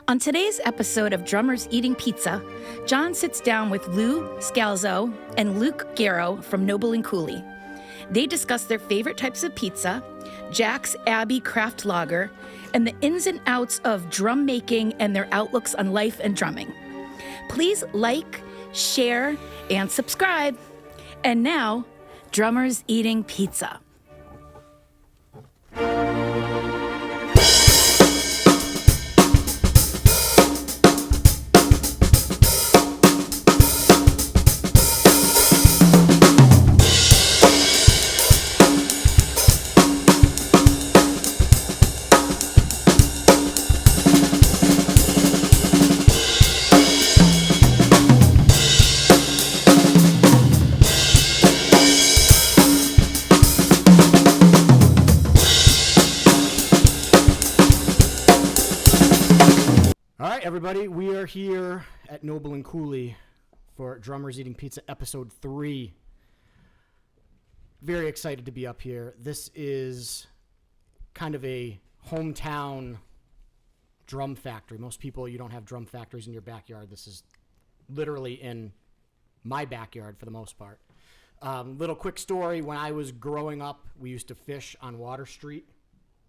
On today's episode of Drummers Eating Pizza, John sits down with Lou Scalzo and Luke Garro from Noble Cooley. They discuss their favorite types of pizza, Jack's Abbey Craft Lager, and the ins and outs of drum making and their outlooks on life and drumming. Please like, share, and subscribe. And now, Drummers Eating Pizza. Everybody, we are here at Noble Cooley for Drummers Eating Pizza episode 3. Very excited to be up here. This is kind of a hometown drum factory. Most people, you don't have drum factories in your backyard. This is literally in my backyard for the most part. Little quick story. When I was growing up, we used to fish on Water Street,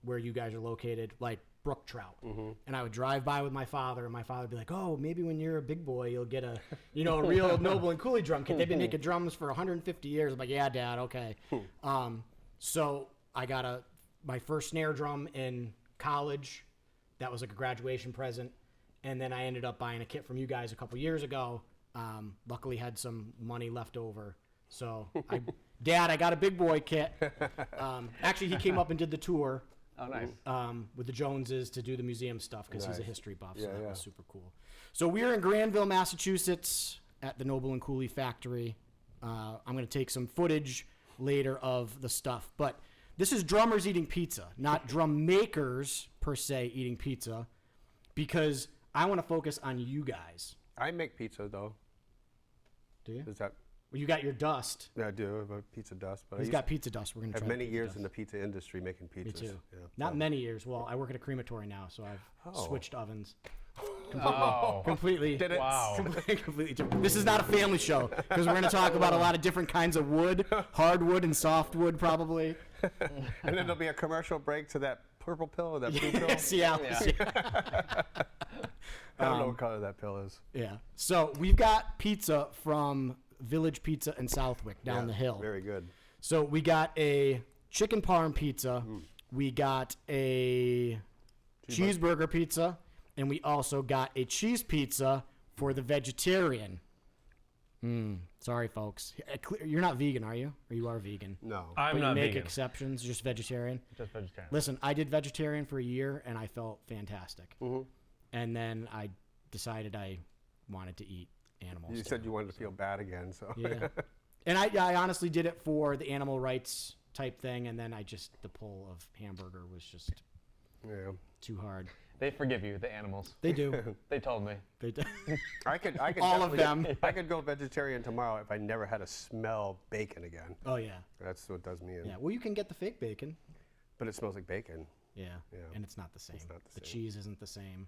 where you guys are located, like brook trout. Mm-hmm. And I would drive by with my father, and my father would be like, oh, maybe when you're a big boy, you'll get a real Noble Cooley drum kit. They've been making drums for 150 years. I'm like, yeah, Dad, okay. So I got my first snare drum in college. That was like a graduation present. And then I ended up buying a kit from you guys a couple years ago. Luckily had some money left over. So, Dad, I got a big boy kit. Actually, he came up and did the tour. Oh, nice. With the Joneses to do the museum stuff because he's a history buff, so that was super cool. So we're in Granville, Massachusetts at the Noble Cooley factory. I'm going to take some footage later of the stuff, but this is drummers eating pizza, not drum makers per se eating pizza, because I want to focus on you guys. I make pizza, though. Do you? Is that... Well, you got your dust. Yeah, I do. I have pizza dust. But He's got pizza dust. We're going to try. I have many years in the pizza industry making pizzas. Me too. Yeah, Not many years. Well, I work at a crematory now, so I've switched ovens. Completely. Did it? Wow. Completely different. This is not a family show because we're going to talk about a lot of different kinds of wood, hardwood and softwood probably. And then there'll be a commercial break to that purple pill or that blue pill. Cialis. Yeah. I don't know what color that pill is. Yeah. So we've got pizza from Village Pizza in Southwick down the hill. Very good. So we got a chicken parm pizza. We got a cheeseburger pizza. And we also got a cheese pizza for the vegetarian. Sorry, folks. You're not vegan, are you? Or you are vegan? No. I'm not make vegan. exceptions, just vegetarian? Just vegetarian. Listen, I did vegetarian for a year, and I felt fantastic. Mm-hmm. And then I decided I wanted to eat animals. You said you wanted to feel bad again, so. Yeah. And I honestly did it for the animal rights type thing, and then the pull of hamburger was just too hard. They forgive you, the animals. They do. They told me. They do. I could all of them. I could go vegetarian tomorrow if I never had to smell bacon again. Oh, yeah. That's what does me in. Yeah. Well, you can get the fake bacon. But it smells like bacon. Yeah. And it's not the same. It's not the The same. cheese isn't the same.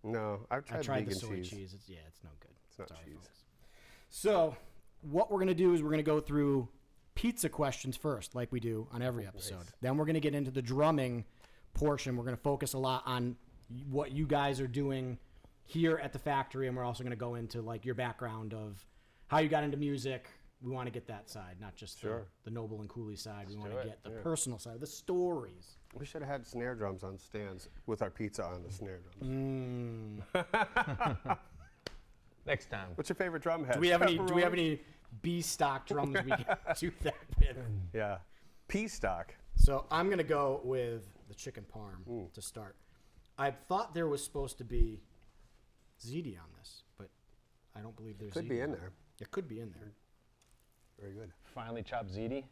No, I tried vegan the soy cheese. cheese. It's no good. It's not Sorry, cheese. folks. So what we're going to do is we're going to go through pizza questions first, like we do on every episode. Nice. Then we're going to get into the drumming portion. We're going to focus a lot on what you guys are doing here at the factory, and we're also going to go into like your background of how you got into music. We want to get that side, not just the Noble Cooley side. We want to get the personal side, the stories. We should have had snare drums on stands with our pizza on the snare drums. Next time. What's your favorite drum head? Do we have any B stock drums we can do that with? Yeah, P stock. So I'm gonna go with the chicken parm to start. I thought there was supposed to be ziti on this, but I don't believe there's. Could be in there. It could be in there. Very good. Finely chopped ziti.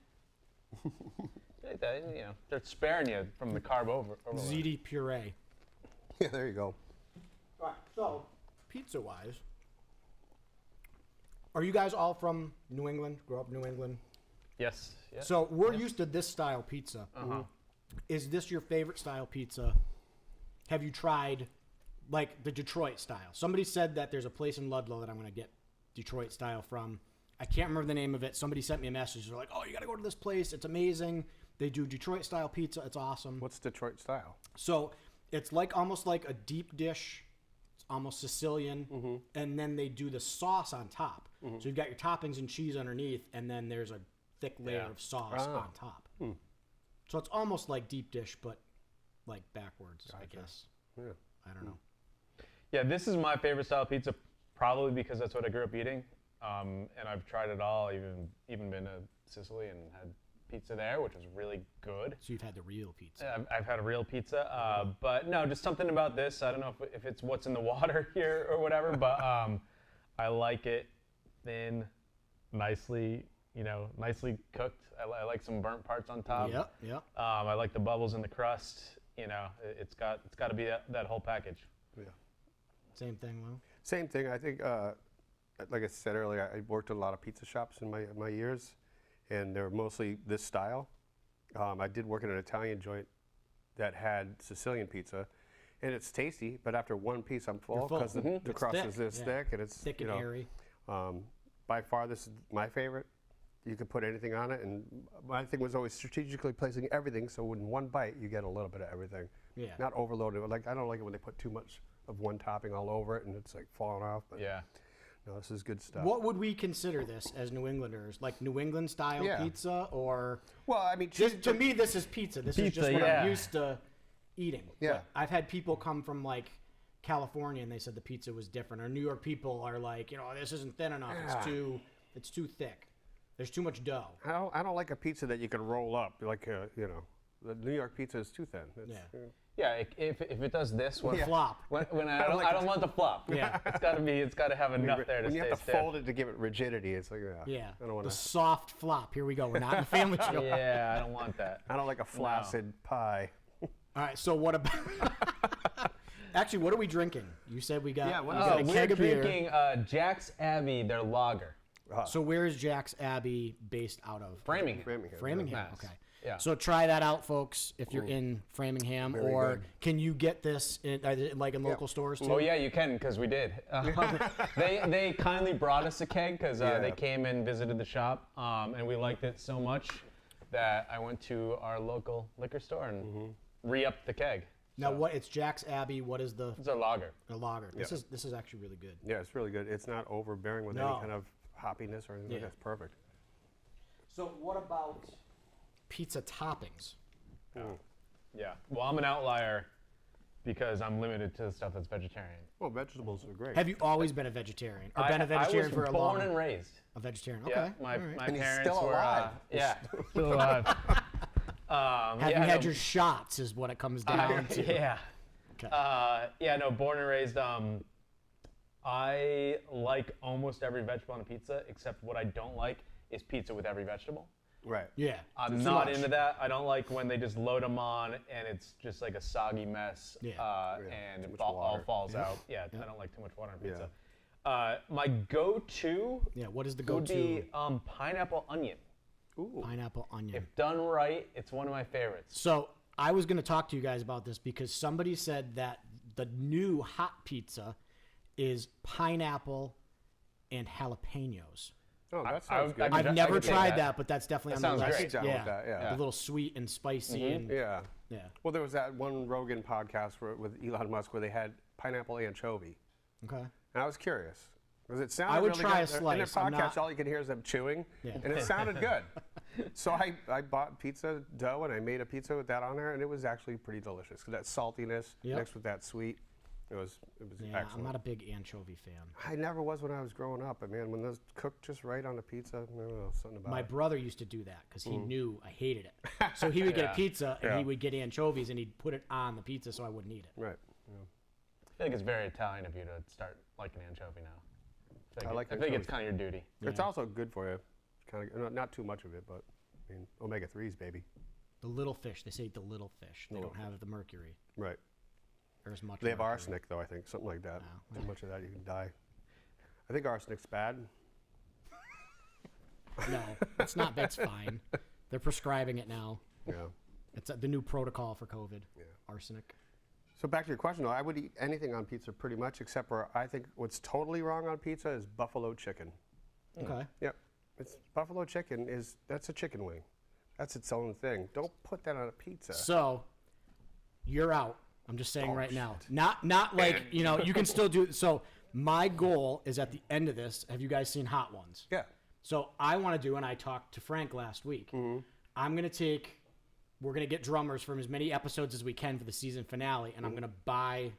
They're sparing you from the carb over. Ziti puree. Yeah, there you go. All right, so pizza-wise, are you guys all from New England? Grew up in New England? Yes. Yeah. So we're used to this style pizza. Uh-huh. Is this your favorite style pizza? Have you tried like the Detroit style. Somebody said that there's a place in Ludlow that I'm going to get Detroit style from. I can't remember the name of it. Somebody sent me a message. They're like, oh, you got to go to this place. It's amazing. They do Detroit style pizza. It's awesome. What's Detroit style? So it's like almost like a deep dish. It's almost Sicilian. And then they do the sauce on top. So you've got your toppings and cheese underneath, and then there's a thick layer of sauce on top. So it's almost like deep dish, but like backwards, I guess. Yeah. I don't know. Yeah, this is my favorite style of pizza, probably because that's what I grew up eating. And I've tried it all, even been to Sicily and had pizza there, which was really good. So you've had the real pizza. I've had a real pizza, but no, just something about this. I don't know if it's what's in the water here or whatever, but I like it thin, nicely cooked. I like some burnt parts on top. Yep. I like the bubbles in the crust. It's got to be that whole package. Yeah. Same thing, Lou? Same thing. I think, like I said earlier, I worked at a lot of pizza shops in my years, and they were mostly this style. I did work at an Italian joint that had Sicilian pizza, and it's tasty, but after one piece I'm full because the crust thick, is this thick, and it's thick and airy. By far, this is my favorite. You could put anything on it, and my thing was always strategically placing everything so in one bite you get a little bit of everything. Yeah. Not overloaded. Like I don't like it when they put too much of one topping all over it and it's like falling off. But Yeah. no, this is good stuff. What would we consider this as New Englanders? Like New England style pizza, or Well, I mean, to me this is pizza. This is just what I'm used to eating. Yeah. But I've had people come from like California and they said the pizza was different. Or New York people are like, this isn't thin enough. Yeah. It's too thick. There's too much dough. I don't like a pizza that you can roll up. Like, the New York pizza is too thin. Yeah, if it does this, when Flop. when I don't want the flop. Yeah. It's got to have enough there to when you stay have to stiff. fold it to give it rigidity, it's like, Yeah. I don't want the to. soft flop. Here we go. We're not in the family show. Yeah, I don't want that. I don't like a flaccid pie. All right. So what about? Actually, what are we drinking? You said we got, Yeah, what we is got a We're keg of beer. drinking Jack's Abbey, their lager. So where is Jack's Abbey based out of? Framingham. Framingham. Nice. Okay. Yeah. So try that out, folks, if you're in Framingham, Very or good. can you get this in local stores too? Oh yeah, you can, because we did. They kindly brought us a keg because they came and visited the shop, and we liked it so much that I went to our local liquor store and re-upped the keg. Now what? It's Jack's Abbey. What is the It's a lager. lager? This is actually really good. Yeah, it's really good. It's not overbearing with any kind of hoppiness or anything. Yeah. That's perfect. So what about pizza toppings? Yeah. Well, I'm an outlier because I'm limited to the stuff that's vegetarian. Well, vegetables are great. Have you always been a vegetarian, or been a vegetarian I was for a born long? and raised. A vegetarian. Yeah. Okay. My All right. And he's parents still were. alive. Still alive. Have you had your shots? Is what it comes down to. Yeah. Okay. Born and raised. I like almost every vegetable on a pizza, except what I don't like is pizza with every vegetable. Right. Yeah. I'm Too not much. into that. I don't like when they just load them on and it's just like a soggy mess, and too it much all water. falls out. Yeah, I don't like too much water on pizza. My go-to Yeah. What is the would go-to? be pineapple onion. Ooh. Pineapple onion. If done right, it's one of my favorites. So I was going to talk to you guys about this because somebody said that the new hot pizza is pineapple and jalapenos. Oh, that I sounds would- good. I I've could- never I could dig tried that. that, but that's definitely That on the sounds list. great. Down with that, yeah. A little sweet and spicy and Yeah. yeah. Well, there was that one Rogan podcast with Elon Musk where they had pineapple anchovy. Okay. And I was curious. Because it sounded I would really try a good. In slice. their I'm podcast, not- all you can hear is them chewing, Yeah. and it sounded good. So I bought pizza dough, and I made a pizza with that on there, and it was actually pretty delicious. 'Cause that saltiness Yep. mixed with that sweet, it was Yeah, excellent. I'm not a big anchovy fan. I never was when I was growing up, but man, when those cooked just right on a pizza, I don't know, something about My it. brother used to do that because he knew I hated it. So he would get a pizza and he would get anchovies and he'd put it on the pizza so I wouldn't eat it. Right. Yeah. I feel like it's very Italian of you to start liking anchovy now. I like I think it's anchovies. kind of your duty. It's also good for you. Kind of not too much of it, but I mean, omega-3s, baby. The little fish, they say the little fish. They Little don't have the mercury Right. or as much. They have mercury. arsenic, though, I think, something like that. Oh. Too much of that, you can die. I think arsenic's bad. No, it's not. That's fine. They're prescribing it now. Yeah. It's the new protocol for COVID. Yeah. Arsenic. So back to your question, though, I would eat anything on pizza pretty much, except for I think what's totally wrong on pizza is buffalo chicken. Okay. Yep, it's buffalo chicken that's a chicken wing. That's its own thing. Don't put that on a pizza. So, you're out. I'm just saying Oh, right now. shit. Not like, you know, you can still do. So, my goal is at the end of this. Have you guys seen Hot Ones? Yeah. So I want to do, and I talked to Frank last week. Mm-hmm. We're going to get drummers from as many episodes as we can for the season finale, and I'm going to buy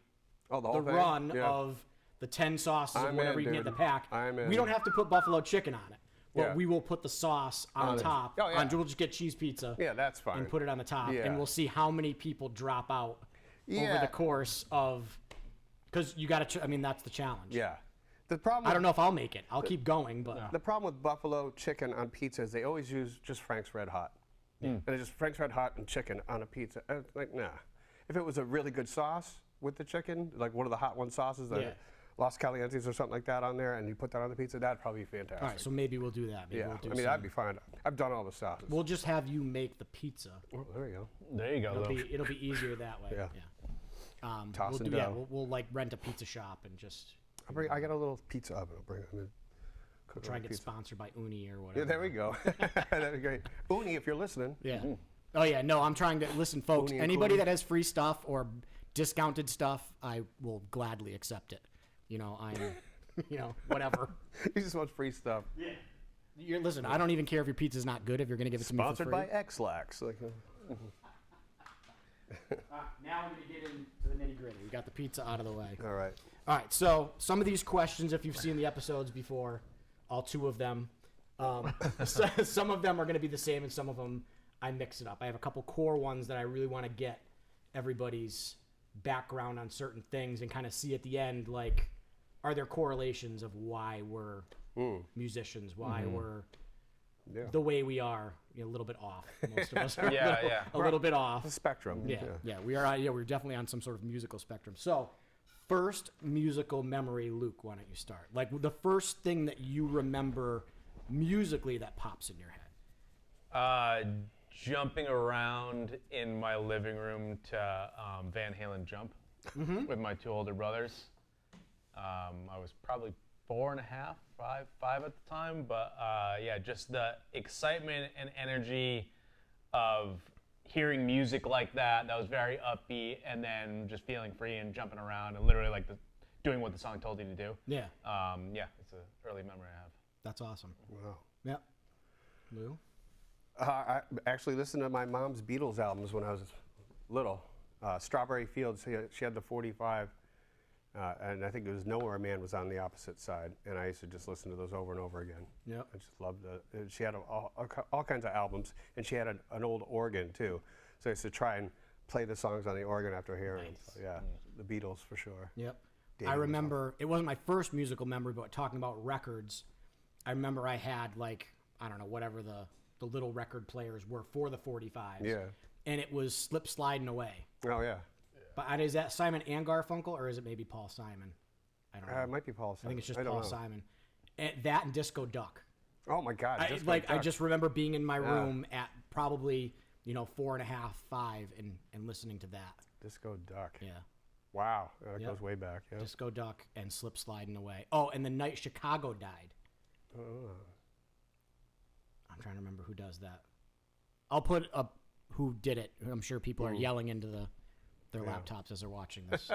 Oh, the whole thing? run Yeah. of the 10 sauces or I'm whatever in, you can get in the dude. pack. I'm in. We don't have to put buffalo chicken on it, but Yeah. we will put the sauce on On it. top. Oh, yeah. We'll just get cheese pizza Yeah, that's fine. and put it on the top, Yeah. and we'll see how many people drop out over Yeah. the course of, because you got to, I mean, that's the challenge. Yeah. The problem. I don't know if I'll make it. I'll keep going, but The problem with buffalo chicken on pizza is they always use just Frank's Red Hot. And it's just Frank's Red Hot and chicken on a pizza. Like, nah. If it was a really good sauce with the chicken, like one of the Hot One sauces, the Yeah. Los Calientes or something like that on there, and you put that on the pizza, that'd probably be fantastic. all right, so maybe we'll do that. Maybe yeah, we'll do I mean, some- I'd be fine. I've done all the sauces. We'll just have you make the pizza. Oh, there you go. There you go. It'll Lou. it'll be easier that way. Yeah. We'll and do, yeah, dough. we'll like rent a pizza shop and just I got a little pizza oven. I'll bring it in. Cook try a and get pizza. sponsored by Uni or whatever. Yeah, there we go. That'd be great. Uni, if you're listening. Yeah. Oh yeah, no, I'm trying to listen, folks. Uni and Anybody Cooley. that has free stuff or discounted stuff, I will gladly accept it. You know, I'm, you know, whatever. He just wants free stuff. Listen, I don't even care if your pizza's not good if you're gonna give it to me for Sponsored free. by X-Lax. Like, Now I'm gonna get into the nitty gritty. We got the pizza out of the way. all right. All right, so some of these questions, if you've seen the episodes before, all 2 of them, some of them are going to be the same, and some of them I mix it up. I have a couple core ones that I really want to get everybody's background on certain things and kind of see at the end, like, are there correlations of why we're musicians, why we're Yeah. the way we are, you know, a little bit off. Most of us are Yeah. a little bit off. The spectrum. Yeah, we are. Yeah, we're definitely on some sort of musical spectrum. So, first musical memory, Luke. Why don't you start? Like the first thing that you remember musically that pops in your head. Jumping around in my living room to Van Halen Jump with my 2 older brothers. I was probably 4.5, 5 at the time, but yeah, just the excitement and energy of hearing music like that was very upbeat, and then just feeling free and jumping around and literally like doing what the song told you to do. Yeah, Yeah, it's an early memory I have. that's awesome. Wow. Yep. Lou? I actually listened to my mom's Beatles albums when I was little. Strawberry Fields, she had the 45, and I think it was Nowhere Man was on the opposite side, and I used to just listen to those over and over again. Yep. I just loved she had all kinds of albums, and she had an old organ too. So I used to try and play the songs on the organ after hearing them. So, yeah, the Beatles for sure. Yep. Dating I remember, it wasn't my first musical memory, but talking about records, I remember I had like, I don't know, whatever the little record players were for the 45s. Yeah. And it was Slip Sliding Away. Oh yeah. But is that Simon and Garfunkel, or is it maybe Paul Simon? I don't know. It might be Paul Simon. I think it's just I don't Paul know. Simon. And that and Disco Duck. Oh my God. Disco I Duck. just remember being in my room at probably 4.5, 5, and listening to that. Disco Duck. Yeah. Wow. That Yep. goes way back. Yeah. Disco Duck and Slip Sliding Away. Oh, and the night Chicago died. Oh. I'm trying to remember who does that. I'll put up who did it. I'm sure people are yelling into their laptops as they're watching this.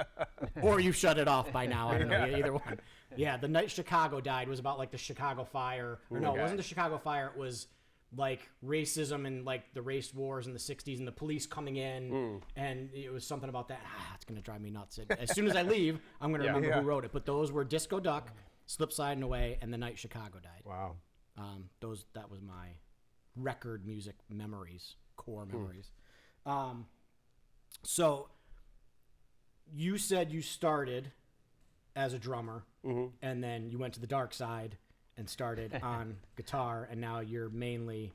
Or you've shut it off by now. I don't know. Either one. Yeah, the night Chicago died was about like the Chicago fire. Or no, it wasn't the Chicago fire. It was like racism and like the race wars in the 60s and the police coming in. And it was something about that. It's going to drive me nuts. As soon as I leave, I'm going to remember who wrote it. But those were Disco Duck, Slip Sliding Away, and the night Chicago died. Wow. That was my record music memories, core memories. So you said you started as a drummer, and then you went to the dark side and started on guitar, and now you're mainly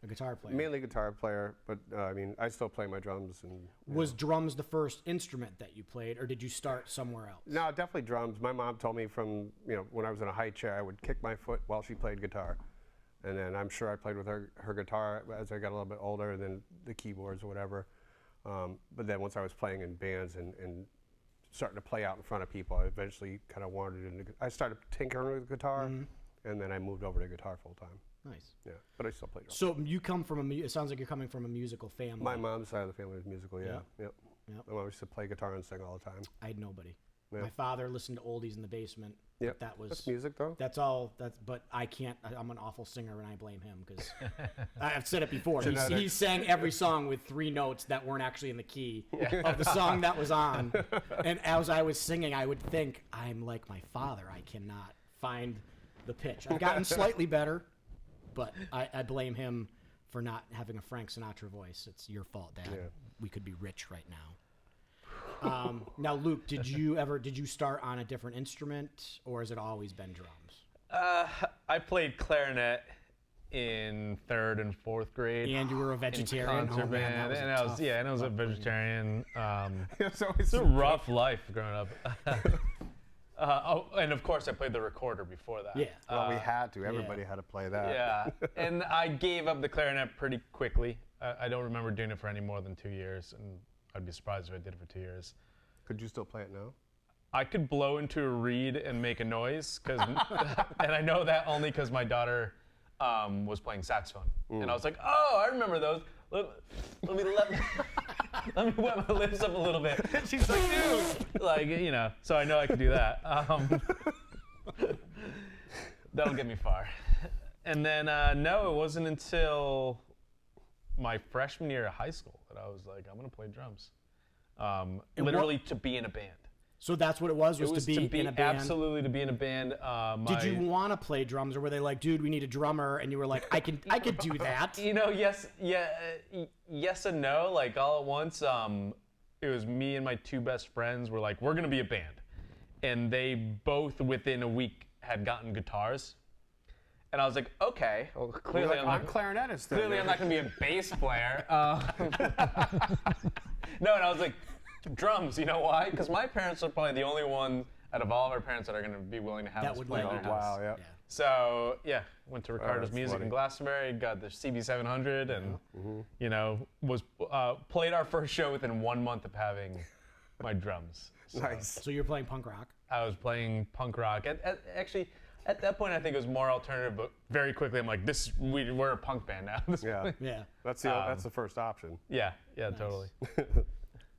a guitar player. Mainly guitar player, but I mean, I still play my drums. And Was drums the first instrument that you played, or did you start somewhere else? no, definitely drums. My mom told me from when I was in a high chair, I would kick my foot while she played guitar, and then I'm sure I played with her guitar as I got a little bit older, and then the keyboards or whatever. But then once I was playing in bands and starting to play out in front of people, I eventually kind of wandered into. I started tinkering with guitar, and then I moved over to guitar full time. Nice. Yeah, but I still play drums. So you come from it sounds like you're coming from a musical family. My mom's side of the family was musical. Yeah. Yep. Yep. My mom used to play guitar and sing all the time. I had nobody. Yeah. My father listened to oldies in the basement. Yep. That was That's music, though. That's all. But I can't. I'm an awful singer, and I blame him because I've said it before. He sang every song with 3 notes that weren't actually in the key of the song that was on. And as I was singing, I would think, I'm like my father. I cannot find the pitch. I've gotten slightly better, but I blame him for not having a Frank Sinatra voice. It's your fault, Dad. Yeah. We could be rich right now. Now, Luke, did you start on a different instrument, or has it always been drums? I played clarinet in 3rd and 4th grade. And you were a vegetarian. In concert band, and I was a vegetarian. It's a rough life growing up. And of course I played the recorder before that. Yeah. Well, we had to. Everybody had to play that. Yeah. And I gave up the clarinet pretty quickly. I don't remember doing it for any more than 2 years, and I'd be surprised if I did it for 2 years. Could you still play it now? I could blow into a reed and make a noise, and I know that only because my daughter was playing saxophone, and I was like, "Oh, I remember those. Let me wet my lips up a little bit." She's like, dude. Like, so I know I could do that. That'll get me far. And then no, it wasn't until my freshman year of high school that I was like, I'm gonna play drums. Literally to be in a band. So that's what it was to be in a band? Absolutely to be in Did you want to play drums, or were they like, dude, we need a drummer, and you were like, I could do that? Yes and no. Like all at once, it was me and my 2 best friends were like, we're gonna be a band. And they both within a week had gotten guitars. And I was like, okay, well, clearly I'm clarinetist then. Clearly I'm not gonna be a bass player. No, and I was like, drums, you know why? Because my parents are probably the only one out of all of our parents that are going to be willing to have us play in their house. Wow, yeah. So, went to Ricardo's that's Music funny. in Glastonbury, got the CB700, and, was played our first show within 1 month of having my drums. So Nice. So you're playing punk rock? I was playing punk rock. Actually, at that point, I think it was more alternative, but very quickly I'm like, we're a punk band now. Yeah. Yeah. That's the first option. Yeah, totally.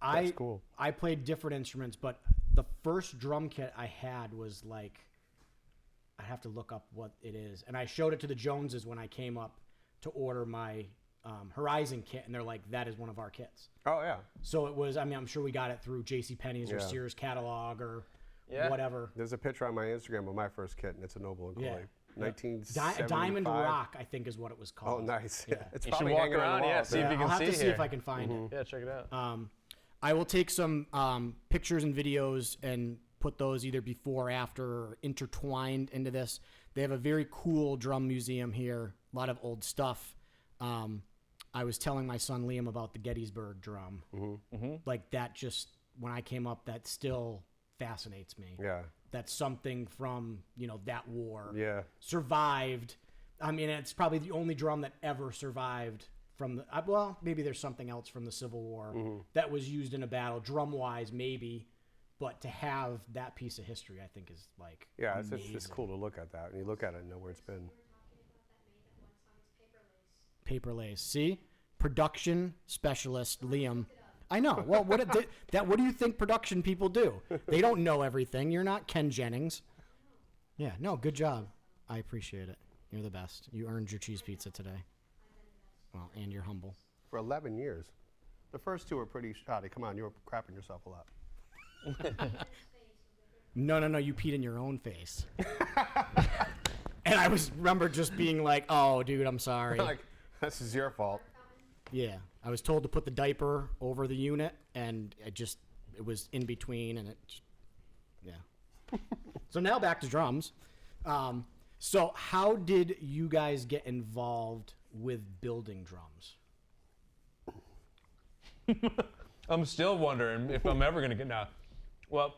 That's cool. I played different instruments, but the first drum kit I had was like, I have to look up what it is. And I showed it to the Joneses when I came up to order my Horizon kit, and they're like, that is one of our kits. Oh, yeah. So it was, I'm sure we got it through JCPenney's or Sears catalog or whatever. There's a picture on my Instagram of my first kit, and it's a Noble Cooley. Yeah. 1975. Diamond Rock, I think, is what it was called. Oh, nice. Yeah. It's You should probably walk hanging on around, the wall. see if you I'll can have see to see here. if I can find it. Yeah, check it out. I will take some pictures and videos and put those either before or after or intertwined into this. They have a very cool drum museum here, a lot of old stuff. I was telling my son Liam about the Gettysburg drum. Like that just, when I came up, that still fascinates me. Yeah. That's something from, that war. Yeah. Survived. I mean, it's probably the only drum that ever survived from the, well, maybe there's something else from the Civil War that was used in a battle, drum-wise maybe, but to have that piece of history, I think is like Yeah, it's amazing. just cool to look at that. And you look at it and know where it's been. Paper lace. See? Production specialist Liam. I know. Well, what do you think production people do? They don't know everything. You're not Ken Jennings. Yeah, no, good job. I appreciate it. You're the best. You earned your cheese pizza today. Well, and you're humble. For 11 years. The first 2 were pretty shoddy. Come on, you were crapping yourself a lot. No, you peed in your own face. And I remember just being like, oh, dude, I'm sorry. Like, this is your fault. Yeah, I was told to put the diaper over the unit, and it was in between, and yeah. So now back to drums. So how did you guys get involved with building drums? I'm still wondering if I'm ever going to get now. Well,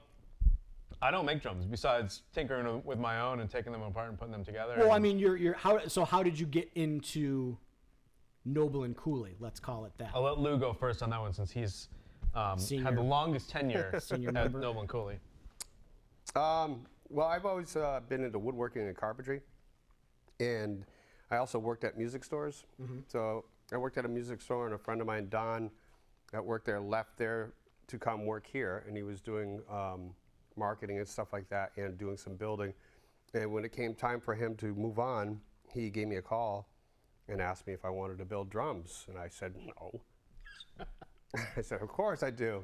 I don't make drums besides tinkering with my own and taking them apart and putting them together. Well, I mean, how did you get into Noble and Cooley. Let's call it that. I'll let Lou go first on that one since he's had the longest tenure Senior at member. Noble and Cooley. Well, I've always been into woodworking and carpentry, and I also worked at music stores. So I worked at a music store, and a friend of mine, Don, that worked there, left there to come work here, and he was doing marketing and stuff like that, and doing some building. And when it came time for him to move on, he gave me a call and asked me if I wanted to build drums, and I said no. I said, of course I do.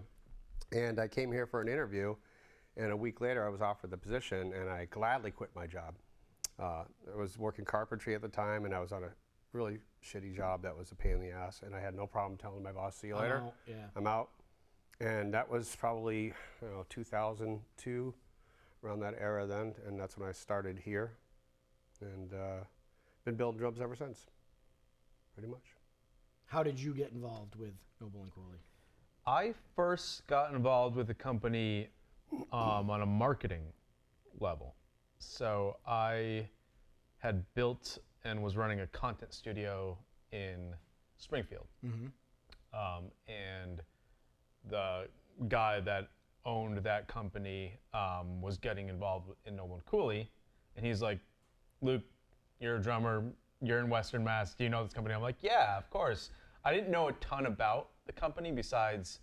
And I came here for an interview, and a week later I was offered the position, and I gladly quit my job. I was working carpentry at the time, and I was on a really shitty job that was a pain in the ass, and I had no problem telling my boss, see you later, I'm out. And that was probably 2002, around that era then, and that's when I started here, and been building drums ever since, pretty much. How did you get involved with Noble and Cooley? I first got involved with the company on a marketing level. So I had built and was running a content studio in Springfield. And the guy that owned that company was getting involved in Noble and Cooley. And he's like, Luke, you're a drummer, you're in Western Mass, do you know this company? I'm like, yeah, of course. I didn't know a ton about the company besides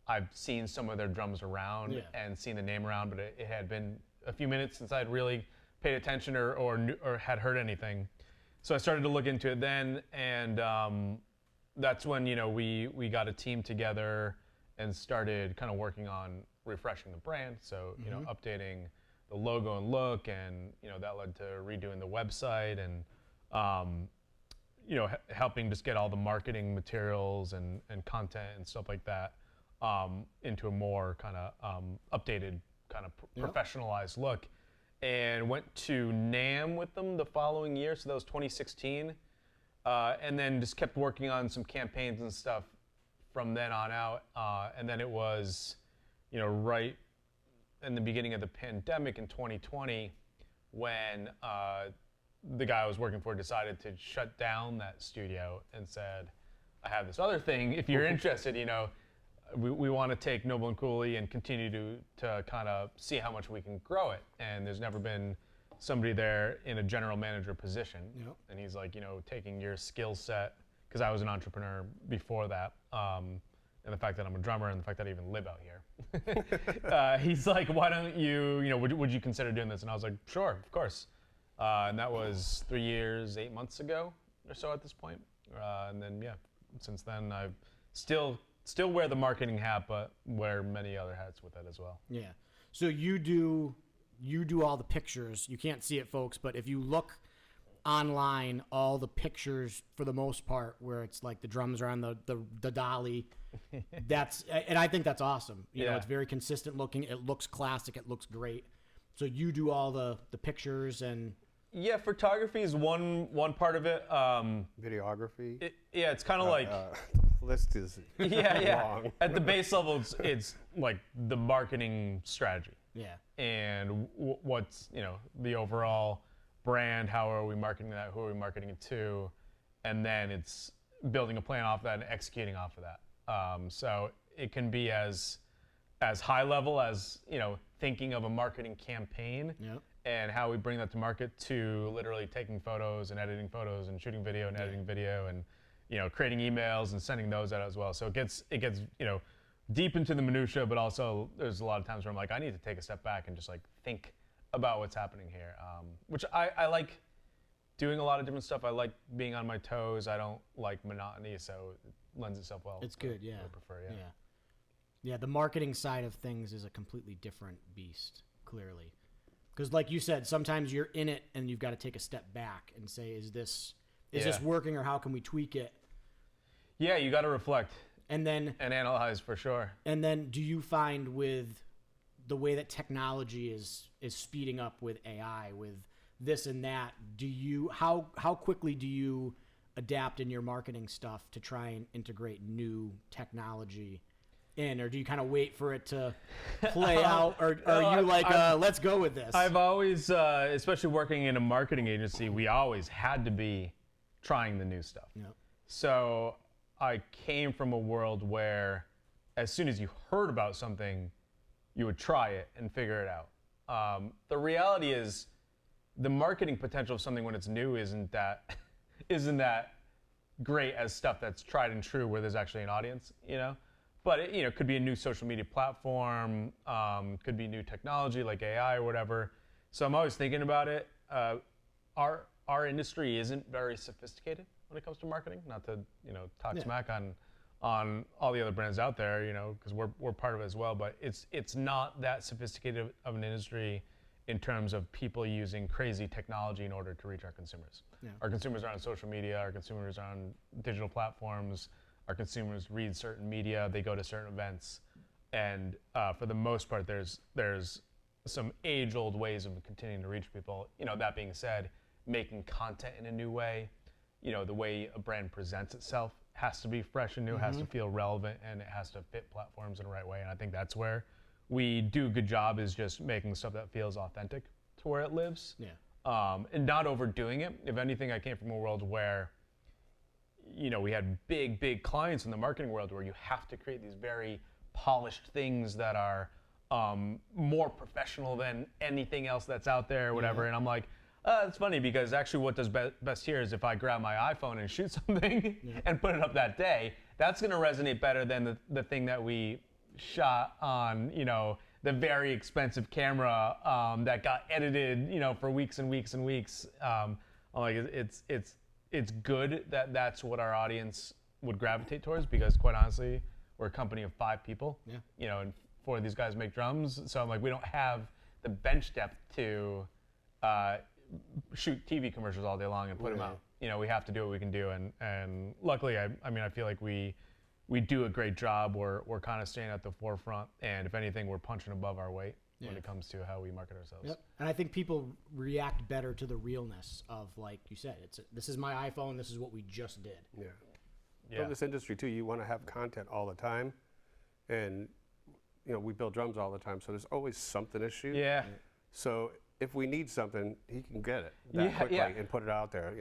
I've seen some of their drums around and seen the name around, but it had been a few minutes since I'd really paid attention or had heard anything. So I started to look into it then, and that's when we got a team together and started kind of working on refreshing the brand. So updating the logo and look, and that led to redoing the website and helping just get all the marketing materials and content and stuff like that into a more kind of updated, kind of professionalized look. And went to NAMM with them the following year, so that was 2016. And then just kept working on some campaigns and stuff from then on out. And then it was, right in the beginning of the pandemic in 2020 when the guy I was working for decided to shut down that studio and said, I have this other thing. If you're interested, we want to take Noble and Cooley and continue to kind of see how much we can grow it. And there's never been somebody there in a general manager position. And he's like, taking your skill set, because I was an entrepreneur before that, and the fact that I'm a drummer and the fact that I even live out here. He's like, why don't you, would you consider doing this? And I was like, sure, of course. And that was 3 years, 8 months ago or so at this point. And then, since then I've still wear the marketing hat, but wear many other hats with it as well. Yeah. So you do all the pictures. You can't see it, folks, but if you look online, all the pictures for the most part, where it's like the drums are on the dolly, and I think that's awesome. You know, it's very consistent looking. It looks classic. It looks great. So you do all the pictures and. Yeah, photography is one part of it. Videography. It's kind of like the list is long. At the base level, it's like the marketing strategy. Yeah. And what's the overall brand? How are we marketing that? Who are we marketing it to? And then it's building a plan off that and executing off of that. So it can be as high level as thinking of a marketing campaign. Yep. And how we bring that to market, to literally taking photos and editing photos and shooting video and editing video and creating emails and sending those out as well. So it gets deep into the minutia, but also there's a lot of times where I'm like, I need to take a step back and just like think about what's happening here, which I like doing a lot of different stuff. I like being on my toes. I don't like monotony, so it lends itself well. It's good, yeah. I prefer, Yeah, the marketing side of things is a completely different beast, clearly. Because like you said, sometimes you're in it and you've got to take a step back and say, is this working, or how can we tweak it? Yeah, you got to reflect and analyze for sure. And then do you find with the way that technology is speeding up with AI, with this and that, how quickly do you adapt in your marketing stuff to try and integrate new technology in, or do you kind of wait for it to play out, or are you like, let's go with this? I've always, especially working in a marketing agency, we always had to be trying the new stuff. Yep. So I came from a world where as soon as you heard about something, you would try it and figure it out. The reality is the marketing potential of something when it's new isn't that great as stuff that's tried and true where there's actually an audience, But it could be a new social media platform, could be new technology like AI or whatever. So I'm always thinking about it. Our industry isn't very sophisticated when it comes to marketing. Not to talk smack on all the other brands out there, because we're part of it as well. But it's not that sophisticated of an industry in terms of people using crazy technology in order to reach our consumers. Yeah. Our consumers are on social media. Our consumers are on digital platforms. Our consumers read certain media. They go to certain events, and for the most part, there's some age-old ways of continuing to reach people. That being said, making content in a new way, the way a brand presents itself has to be fresh and new, has to feel relevant, and it has to fit platforms in the right way. And I think that's where we do a good job, is just making stuff that feels authentic to where it lives. Yeah. And not overdoing it. If anything, I came from a world where, we had big clients in the marketing world where you have to create these very polished things that are more professional than anything else that's out there or whatever. Yeah. And I'm like, it's funny because actually what does best here is if I grab my iPhone and shoot something and put it up that day, that's going to resonate better than the thing that we shot on, the very expensive camera that got edited, for weeks and weeks and weeks. I'm like, it's good that that's what our audience would gravitate towards, because quite honestly, we're a company of 5 people, and 4 of these guys make drums. So I'm like, we don't have the bench depth to shoot TV commercials all day long and put them out. We have to do what we can do. And luckily, I feel like we do a great job. We're kind of staying at the forefront. And if anything, we're punching above our weight when it comes to how we market ourselves. Yep. And I think people react better to the realness of, like you said, this is my iPhone, this is what we just did. Yeah. In this industry too, you want to have content all the time. And, we build drums all the time, so there's always something to shoot. Yeah. So if we need something, he can get it that quickly and put it out there.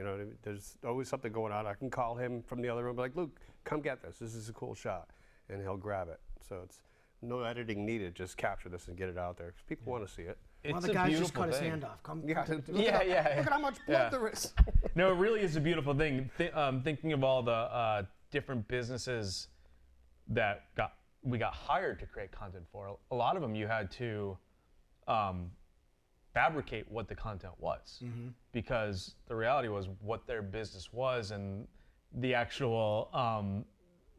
There's always something going on. I can call him from the other room, be like, Luke, come get this. This is a cool shot. And he'll grab it. So it's no editing needed. Just capture this and get it out there. 'Cause people want to see it. One of the guys just cut his hand off. Look at how much blood there is. No, it really is a beautiful thing. Thinking of all the different businesses that we got hired to create content for. A lot of them you had to fabricate what the content was, because the reality was what their business was, and the actual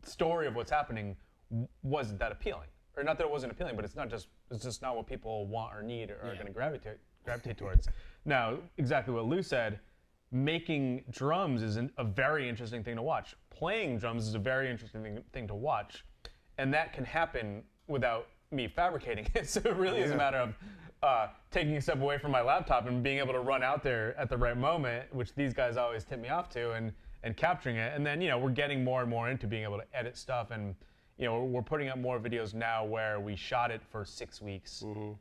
story of what's happening wasn't that appealing. Or not that it wasn't appealing, but it's just not what people want or need or are going to gravitate towards. Now, exactly what Lou said, making drums is a very interesting thing to watch. Playing drums is a very interesting thing to watch, and that can happen without me fabricating it. So it really is a matter of taking a step away from my laptop and being able to run out there at the right moment, which these guys always tip me off to, and capturing it. And then, we're getting more and more into being able to edit stuff, and, we're putting up more videos now where we shot it for 6 weeks, through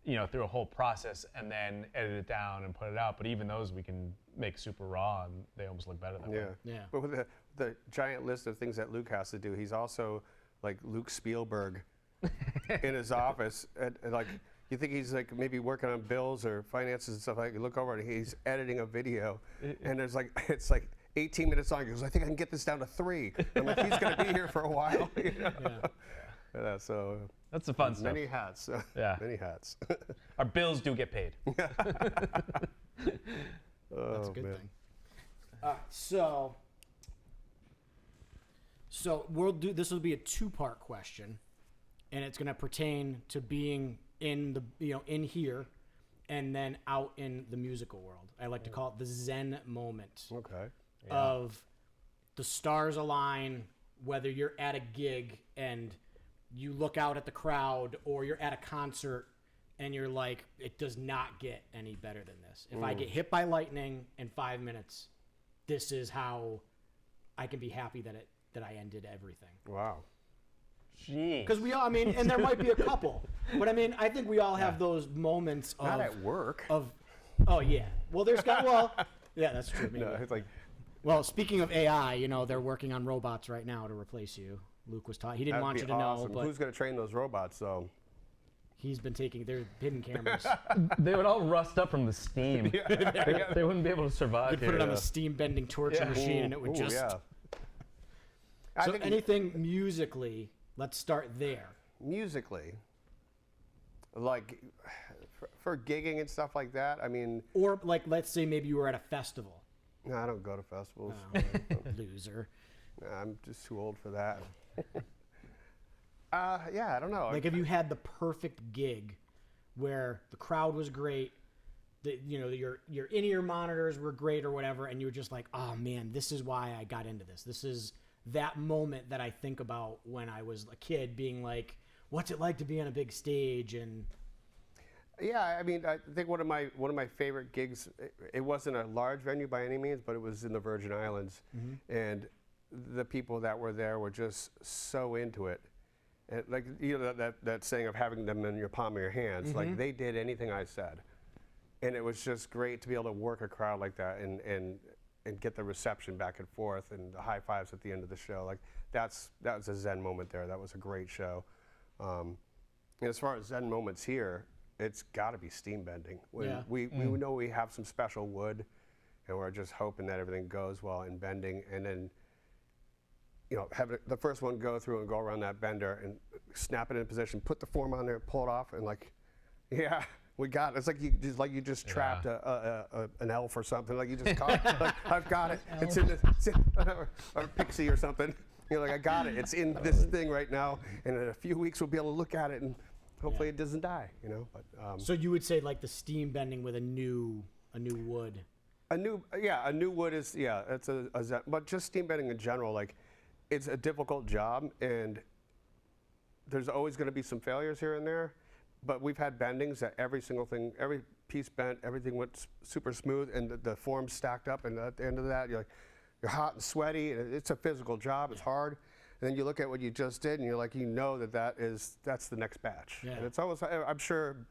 a whole process, and then edit it down and put it out. But even those we can make super raw, and they almost look better that way. Yeah. But with the giant list of things that Luke has to do, he's also like Luke Spielberg in his office, and like, you think he's like maybe working on bills or finances and stuff like that. You look over and he's editing a video, and it's like 18 minutes long. He goes, I think I can get this down to 3. I'm like, he's going to be here for a while. So that's the fun stuff. Many hats. Many hats. Our bills do get paid. That's a good thing. So we'll do. This will be a 2-part question, and it's going to pertain to being in the in here, and then out in the musical world. I like to call it the Zen moment. Okay. Of the stars align, whether you're at a gig and you look out at the crowd, or you're at a concert and you're like, it does not get any better than this. If I get hit by lightning in 5 minutes, this is how I can be happy that I ended everything. Wow. Jeez. Because we all, and there might be a couple, but I think we all have those moments of... Not at work. Well, yeah, that's true. Maybe. No, it's like Well, speaking of AI, you know, they're working on robots right now to replace you. Luke was taught. He didn't That'd want be you to awesome. know, but Who's going to train those robots, though? he's been taking their hidden cameras. They would all rust up from the steam. They wouldn't be able to survive You'd here. put it on the steam bending torture machine, and it would just. Yeah. So anything musically, let's start there. Musically, like for gigging and stuff like that, I mean. Or like, let's say maybe you were at a festival. No, I don't go to festivals. Oh, loser. I'm just too old for that. Yeah, I don't know. Like, have you had the perfect gig where the crowd was great, you know, your in-ear monitors were great or whatever, and you were just like, oh man, this is why I got into this. This is that moment that I think about when I was a kid, being like, what's it like to be on a big stage? And yeah, I mean, I think one of my favorite gigs. It wasn't a large venue by any means, but it was in the Virgin Islands, and the people that were there were just so into it. And like, you know, that saying of having them in your palm of your hands, like they did anything I said, and it was just great to be able to work a crowd like that and get the reception back and forth and the high fives at the end of the show. Like that was a Zen moment there. That was a great show. And as far as Zen moments here, it's got to be steam bending. When we know we have some special wood, and we're just hoping that everything goes well in bending, and then, you know, have the first one go through and go around that bender and snap it in position, put the form on there, pull it off, and like, yeah, we got it. It's like you just trapped an elf or something. Like you just caught it. Like, I've got it. It's in or a pixie or something. You're like, I got it. It's in this thing right now, and in a few weeks we'll be able to look at it and hopefully it doesn't die. You know. But so you would say like the steam bending with a new wood. A new wood is it's but just steam bending in general, like, it's a difficult job, and there's always going to be some failures here and there, but we've had bendings that every piece bent, everything went super smooth, and the forms stacked up, and at the end of that, you're hot and sweaty, and it's a physical job, it's hard, and then you look at what you just did, and you're like, you know that's the next batch. Yeah. And it's almost, I'm sure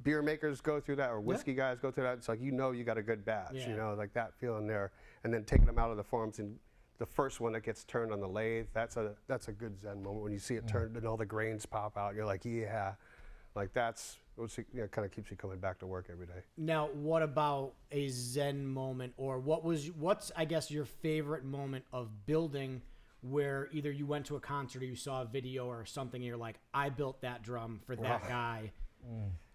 beer makers go through that, or whiskey guys go through that. It's like, you know, you got a good batch, you know, like that feeling there, and then taking them out of the forms, and the first one that gets turned on the lathe, that's a good Zen moment when you see it turned and all the grains pop out. You're like, yeah, like that's, kind of keeps you coming back to work every day. Now, what about a Zen moment, or what's I guess your favorite moment of building, where either you went to a concert or you saw a video or something, and you're like, I built that drum for that guy.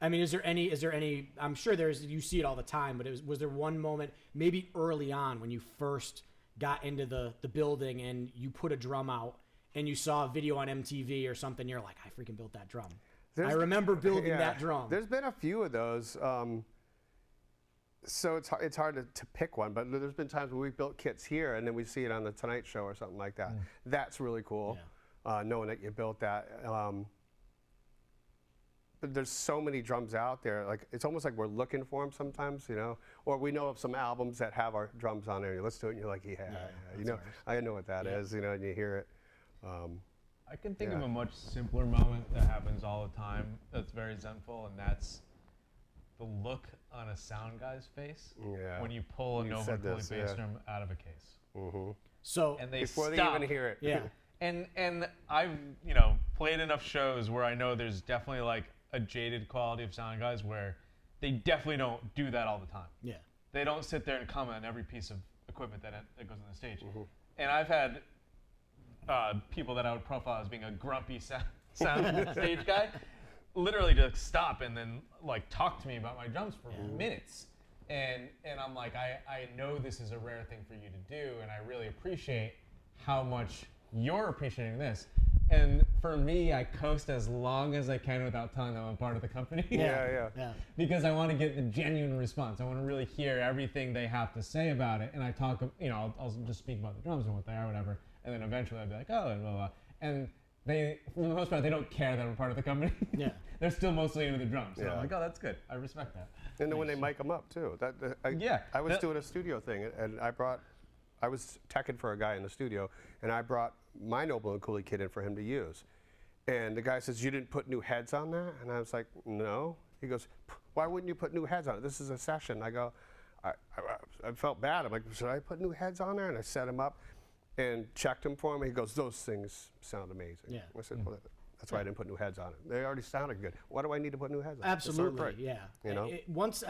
I mean, is there any? I'm sure you see it all the time, but was there one moment, maybe early on when you first got into the building and you put a drum out and you saw a video on MTV or something, you're like, I freaking built that drum. I remember building that drum. There's been a few of those. So it's hard to pick one, but there's been times where we've built kits here and then we see it on the Tonight Show or something like that. That's really cool, knowing that you built that. But there's so many drums out there. Like, it's almost like we're looking for them sometimes, you know, or we know of some albums that have our drums on there. Let's do it, and you're like, you know, I know what that is, you know, and you hear it. I can think of a much simpler moment that happens all the time that's very zenful, and that's the look on a sound guy's face when you pull a Noble Cooley bass drum out of a case. So and they before stop. they even hear it. Yeah. And I've played enough shows where I know there's definitely like a jaded quality of sound guys where they definitely don't do that all the time. Yeah. They don't sit there and comment on every piece of equipment that goes on the stage. And I've had people that I would profile as being a grumpy sound stage guy literally just stop and then like talk to me about my drums for minutes. And I'm like, I know this is a rare thing for you to do, and I really appreciate how much you're appreciating this. And for me, I coast as long as I can without telling them I'm part of the company. Yeah. Because I want to get the genuine response. I want to really hear everything they have to say about it. And I talk, I'll just speak about the drums and what they are, whatever. And then eventually I'll be like, oh, and blah, blah. And they, for the most part, they don't care that I'm part of the company. Yeah. They're still mostly into the drums. So I'm like, oh, that's good. I respect that. And then when they mic them up too. I was doing a studio thing, and I was teching for a guy in the studio, and I brought my Noble Cooley kit in for him to use. And the guy says, you didn't put new heads on that? And I was like, no. He goes, why wouldn't you put new heads on it? This is a session. I go, I felt bad. I'm like, should I put new heads on there? And I set him up and checked him for him. He goes, those things sound amazing. Yeah. I said, well, that's why I didn't put new heads on it. They already sounded good. Why do I need to put new heads on? Absolutely, yeah. You know? Once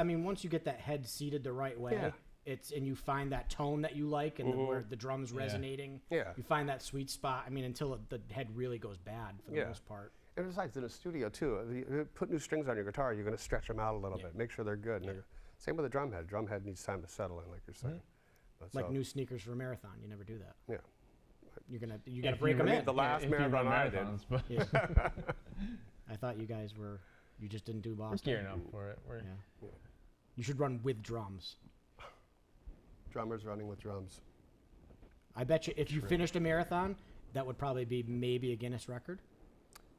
you get that head seated the right way, and you find that tone that you like, and where the drum's resonating. Yeah. You find that sweet spot. I mean, until the head really goes bad for the most part. And besides, in a studio too, you put new strings on your guitar, you're going to stretch them out a little bit, make sure they're good. And same with the drum head. Drum head needs time to settle in, like you're saying. But Like new sneakers for a marathon, you never do that. Yeah. You gotta break them in. The last marathon I did. But I thought you guys you just didn't do we're Boston. gearing up for it. You should run with drums. Drummers running with drums. I bet you if you finished a marathon, that would probably be maybe a Guinness record.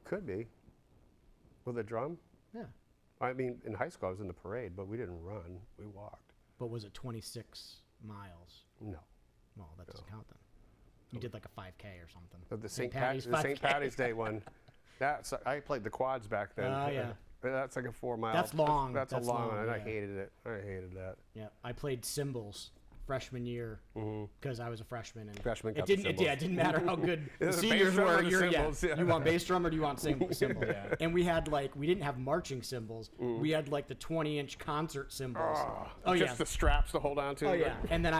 Could be. With a drum? Yeah. I mean, in high school I was in the parade, but we didn't run. We walked. But was it 26 miles? No. Well, that doesn't count then. You did like a 5K or something. But the St. St. Patty's Day one, I played the quads back then. Oh, yeah. That's like a 4 mile. That's long. That's a long one, and I yeah. hated it. I hated that. Yeah, I played cymbals freshman year because I was a freshman, and Freshman it got didn't. the It didn't matter how good the was a seniors bass drum were. or the cymbals, yeah. You want bass drum or do you want cymbal? And we had we didn't have marching cymbals. We had like the 20-inch concert cymbals. Just the straps to hold on to. Oh yeah, and then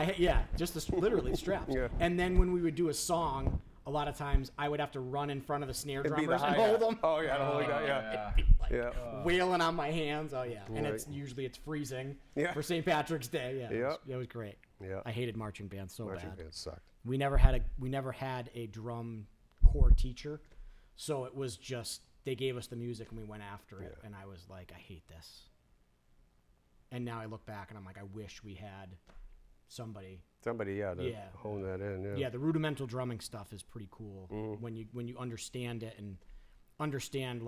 just literally straps. Yeah. And then when we would do a song, a lot of times I would have to run in front of the snare It'd be drummers the and hi-hat. hold them. Oh yeah, the whole guy. Yeah. Yeah. Wailing on my hands. Oh yeah, and Right. it's usually freezing Yeah. for St. Patrick's Day. Yeah, Yep. it was great. Yeah. I hated marching bands so Marching bad. bands sucked. We never had a drum corps teacher, so it was just they gave us the music and we went after it. And I was like, I hate this. And now I look back and I'm like, I wish we had somebody. Somebody, to hone that in. Yeah, the rudimental drumming stuff is pretty cool when you understand it and understand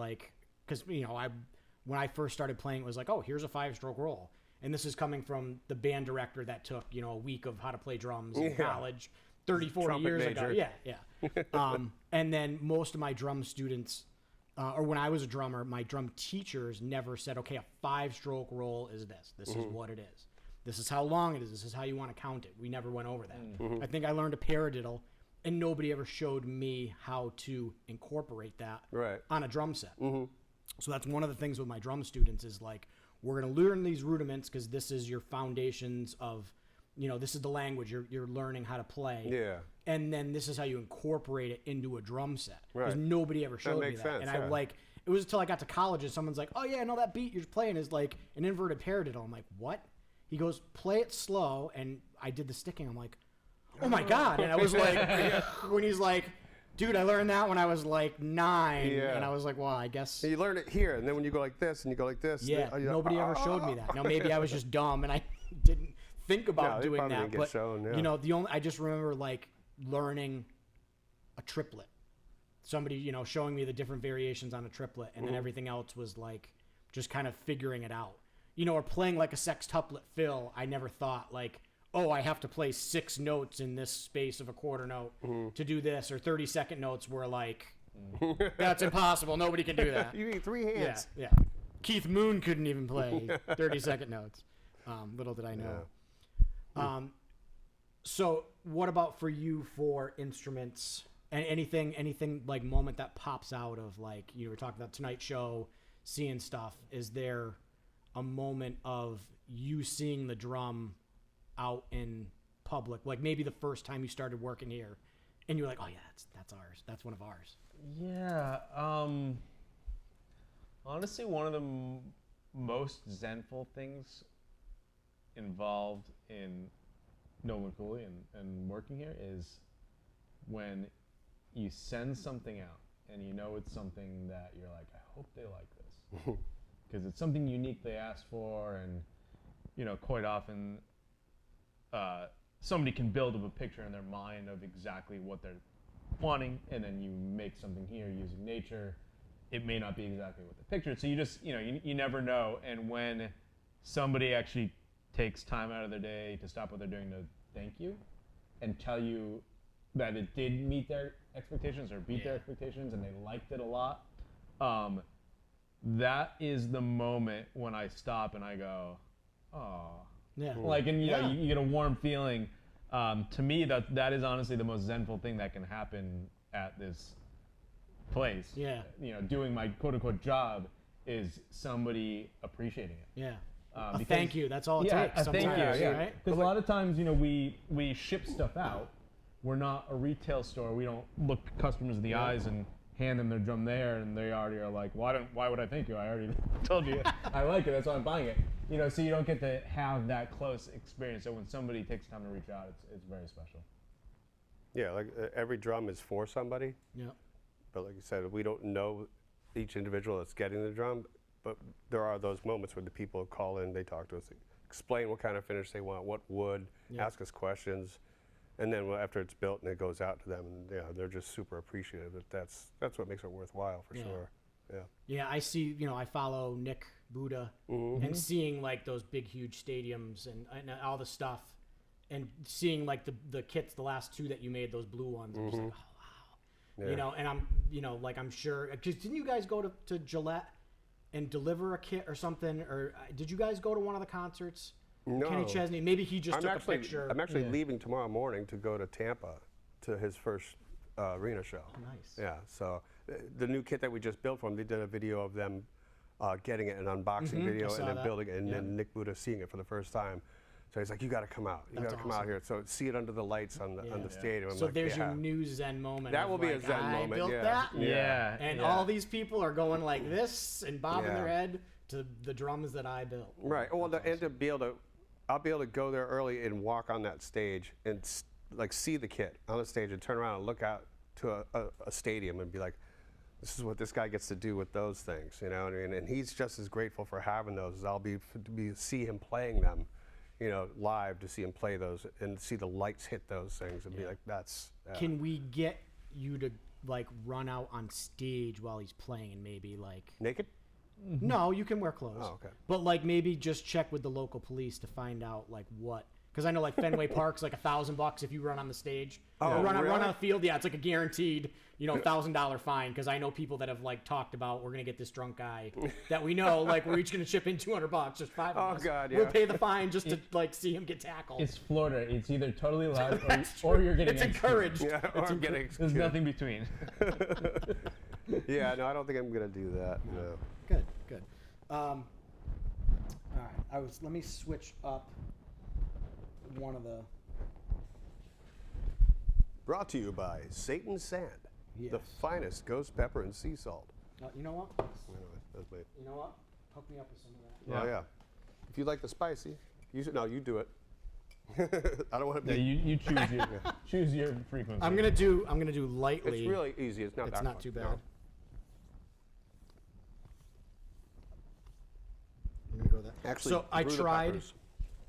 because when I first started playing, it was like, oh, here's a 5-stroke roll. And this is coming from the band director that took, a week of how to play drums in college 30, 40 Trumpet years major. ago. Yeah. And then most of my drum students, or when I was a drummer, my drum teachers never said, okay, a 5-stroke roll is this. This is what it is. This is how long it is. This is how you want to count it. We never went over that. I think I learned a paradiddle, and nobody ever showed me how to incorporate that on a drum set. So that's one of the things with my drum students is we're going to learn these rudiments because this is your foundations of, this is the language you're learning how to play. Yeah. And then this is how you incorporate it into a drum set. Because Right. nobody ever showed me makes that. sense, And yeah. it was until I got to college and someone's like, oh yeah, no, that beat you're playing is like an inverted paradiddle. I'm like, what? He goes, play it slow. And I did the sticking. I'm like, oh my God. And I was like, when he's like, dude, I learned that when I was 9. Yeah. And I was like, well, I guess. You learn it here, and then when you go like this and you go like this. Yeah, you're nobody ever showed me that. Now, maybe I was just dumb and I didn't think about they doing probably that. didn't get But, shown, I just remember learning a triplet. Somebody, showing me the different variations on a triplet, and then everything else was just kind of figuring it out. Or playing like a sextuplet fill, I never thought oh, I have to play 6 notes in this space of a quarter note to do this, or 30-second notes were that's impossible. Nobody can do that. You need 3 hands. Yeah. Keith Moon couldn't even play 30-second notes. Little did I know. So what about for you for instruments and anything moment that pops out of you were talking about Tonight Show, seeing stuff. Is there a moment of you seeing the drum out in public, maybe the first time you started working here, and you're like, oh yeah, that's ours. That's one of ours. Yeah. Honestly, one of the most zenful things involved in Noble Cooley and working here is when you send something out and it's something that you're like, I hope they like this. Because it's something unique they asked for, and quite often somebody can build up a picture in their mind of exactly what they're wanting, and then you make something here using nature. It may not be exactly what they pictured, so you just you never know. And when somebody actually takes time out of their day to stop what they're doing to thank you and tell you that it did meet their expectations or beat their expectations and they liked it a lot, that is the moment when I stop and I go, oh, Yeah. Like, and you get a warm feeling. To me, that is honestly the most zenful thing that can happen at this place. Yeah. Doing my quote unquote job is somebody appreciating it. Yeah. Because- Thank you. That's all it Yeah, takes. a thank sometimes, you. right? Because a lot of times, we ship stuff out. We're not a retail store. We don't look customers in the eyes and hand them their drum there, and they already are like, why would I thank you? I already told you I like it. That's why I'm buying it. So you don't get to have that close experience. So when somebody takes time to reach out, it's very special. Yeah, like every drum is for somebody. Yeah. But like you said, we don't know each individual that's getting the drum. But there are those moments where the people call in, they talk to us, explain what kind of finish they want, what wood, ask us questions. And then after it's built and it goes out to them, and they're just super appreciative. That's what makes it worthwhile for sure. Yeah. Yeah, I see. I follow Nick Buddha, and seeing like those big, huge stadiums and all the stuff, and seeing like the kits, the last two that you made, those blue ones. I'm just like, oh wow. Yeah. And I'm, like I'm sure. Cause didn't you guys go to Gillette and deliver a kit or something? Or did you guys go to one of the concerts? No. Kenny Chesney. Maybe he just took a picture. I'm actually leaving tomorrow morning to go to Tampa to his first arena show. Nice. Yeah. So the new kit that we just built for him, they did a video of them getting it, an unboxing video, and then building it, and then Nick Buddha seeing it for the first time. So he's like, "You got to come out. You got to come out here." So see it under the lights on the stadium. I'm So like, there's your new Zen moment. That of will be a like, Zen I moment. built Yeah. that. Yeah. And all these people are going like this and bobbing their Yeah. head to the drums that I built. Right. Well, and to be able to, I'll be able to go there early and walk on that stage and like see the kit on the stage and turn around and look out to a stadium and be like, this is what this guy gets to do with those things, you know what I mean? And he's just as grateful for having those as I'll be to see him playing them, live, to see him play those and see the lights hit those things and be like, that's. Can we get you to like run out on stage while he's playing and maybe like Naked? No, you can wear clothes. Oh, okay. But like maybe just check with the local police to find out like what, because I know like Fenway Park's like $1,000 if you run on the stage. Oh, or run really? on a field. Yeah, it's like a guaranteed $1,000 fine. Because I know people that have like talked about we're gonna get this drunk guy that we know like we're each gonna chip in $200, just $5. Oh, God, yeah. We'll pay the fine just to like see him get tackled. It's Florida. It's either totally allowed or you're getting It's encouraged. Yeah, or I'm getting. There's nothing between. Yeah, no, I don't think I'm gonna do that. No. Good. All right. Let me switch up one of the. Brought to you by Satan's Sand, the Yes. finest ghost pepper and sea salt. You know what? Anyway, that's me. You know what? Hook me up with some of that. Oh yeah. If you like the spicy, you do it. I don't want to Yeah, be. you choose your frequency. I'm gonna do lightly. It's really easy. It's not It's that not much, too no. bad. I'm gonna go with that. Actually, so I brew the tried. peppers.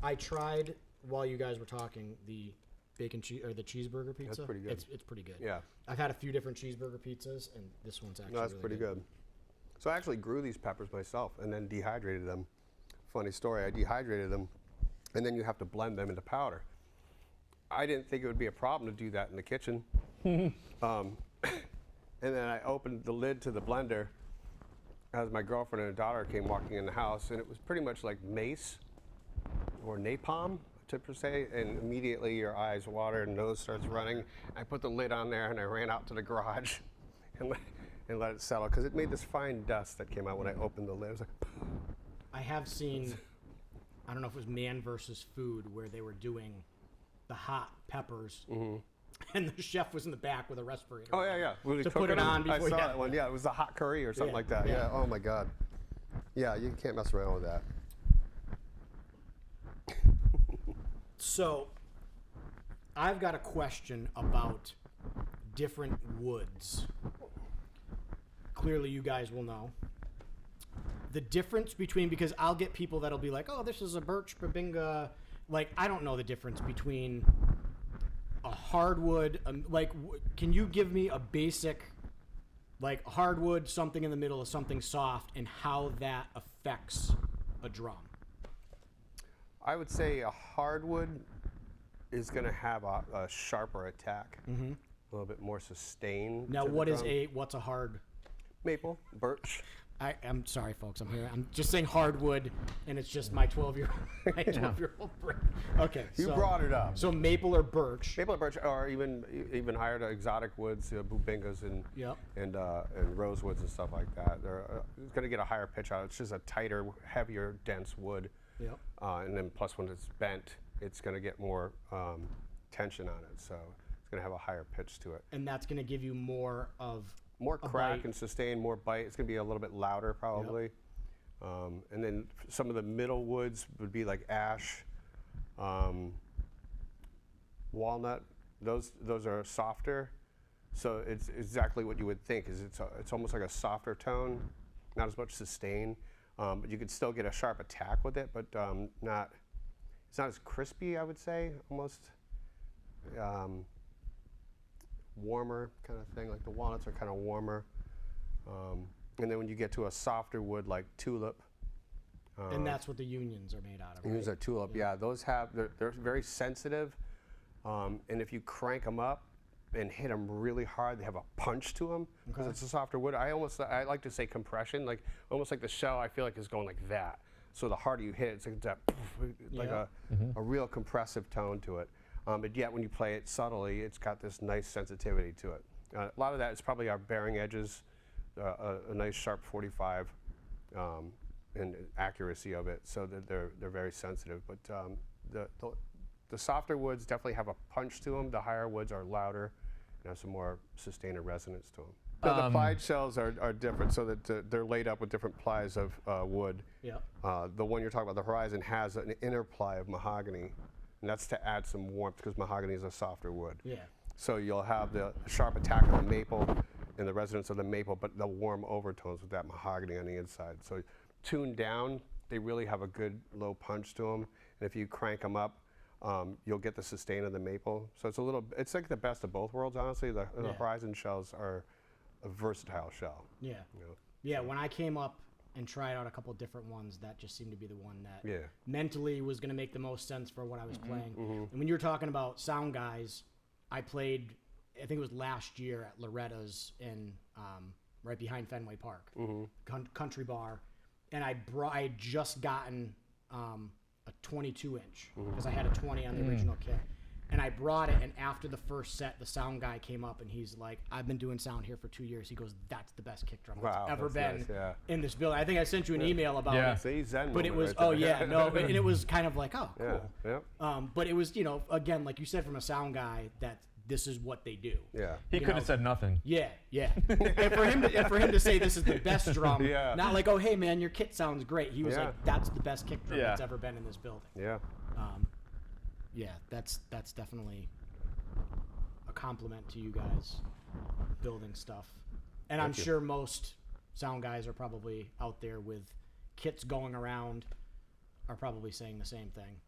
I tried while you guys were talking the bacon cheese or the cheeseburger pizza. pretty good. It's pretty good. Yeah. I've had a few different cheeseburger pizzas, and this one's actually No, that's really pretty good. So I actually grew these peppers myself and then dehydrated them. Funny story, I dehydrated them, and then you have to blend them into powder. I didn't think it would be a problem to do that in the kitchen. And then I opened the lid to the blender as my girlfriend and her daughter came walking in the house, and it was pretty much like mace or napalm, to per se, and immediately your eyes water and nose starts running. I put the lid on there and I ran out to the garage and let it settle, because it made this fine dust that came out when I opened the lid. It was like, I have seen, I don't know if it was Man vs. Food, where they were doing the hot peppers, and the chef was in the back with a respirator. oh yeah, When we To cook put it on I before saw you- that one. Yeah, it was a hot curry or something Yeah, like that. yeah. Yeah. Oh my God. Yeah, you can't mess around with that. So, I've got a question about different woods. Clearly, you guys will know. The difference between, because I'll get people that'll be like, oh, this is a birch babinga. Like, I don't know the difference between a hardwood, can you give me a basic, like, hardwood, something in the middle of something soft, and how that affects a drum? I would say a hardwood is going to have a sharper attack, a little bit more sustained. Now, to the what is drum. what's a hard? Maple, birch. I'm sorry, folks. I'm here. I'm just saying hardwood, and it's just my 12-year-old brain. Okay. You brought it up. So maple or birch. Maple or birch, or even higher to exotic woods, bubingas and rosewoods and stuff like that. They're going to get a higher pitch out. It's just a tighter, heavier, dense wood. Yep. And then plus when it's bent, it's going to get more tension on it. So it's going to have a higher pitch to it. And that's going to give you more crack bite. and sustain, more bite. It's going to be a little bit louder probably. Yep. And then some of the middle woods would be like ash, walnut. Those are softer. So it's exactly what you would think. Is it's almost like a softer tone, not as much sustain, but you could still get a sharp attack with it, but it's not as crispy, I would say, almost. Warmer kind of thing, like the walnuts are kind of warmer. And then when you get to a softer wood like tulip. And that's what the unions are made out of, right? Unions are tulip, yeah. Those they're very sensitive. And if you crank them up and hit them really hard, they have a punch to them because it's a softer wood. I like to say compression, like almost like the shell I feel like is going like that. So the harder you hit it, it's like that, like a real compressive tone to it. But yet when you play it subtly, it's got this nice sensitivity to it. A lot of that is probably our bearing edges, a nice sharp 45, and accuracy of it, so that they're very sensitive. But the softer woods definitely have a punch to them. The higher woods are louder and have some more sustained and resonance to them. The plied shells are different, so that they're laid up with different plies of wood. Yeah. The one you're talking about, the Horizon, has an inner ply of mahogany. And that's to add some warmth because mahogany is a softer wood. Yeah. So you'll have the sharp attack of the maple and the resonance of the maple, but the warm overtones with that mahogany on the inside. So tuned down, they really have a good low punch to them. And if you crank them up, you'll get the sustain of the maple. So it's like the best of both worlds, honestly. The Horizon shells are a versatile shell. Yeah. You know? Yeah, when I came up and tried out a couple of different ones, that just seemed to be the one that mentally was going to make the most sense for what I was playing. And when you were talking about sound guys, I played, I think it was last year at Loretta's in right behind Fenway Park, country bar, and I had just gotten a 22-inch because I had a 20 on the original kit. And I brought it, and after the first set, the sound guy came up, and he's like, I've been doing sound here for 2 years. He goes, that's the best kick drum that's ever been in this building. I think I sent you an email about it. See, Zen but it was, right there. and it was kind of like, oh, cool. Yeah. But it was, again, like you said, from a sound guy, that this is what they do. Yeah. He could have said nothing. Yeah. and for him to say this is the best drum, not like, oh, hey, man, your kit sounds great. He was like, that's the best kick drum that's ever been in this building. Yeah. Yeah, that's definitely a compliment to you guys building stuff. And I'm sure most sound guys are probably out there with kits going around are probably saying the same thing.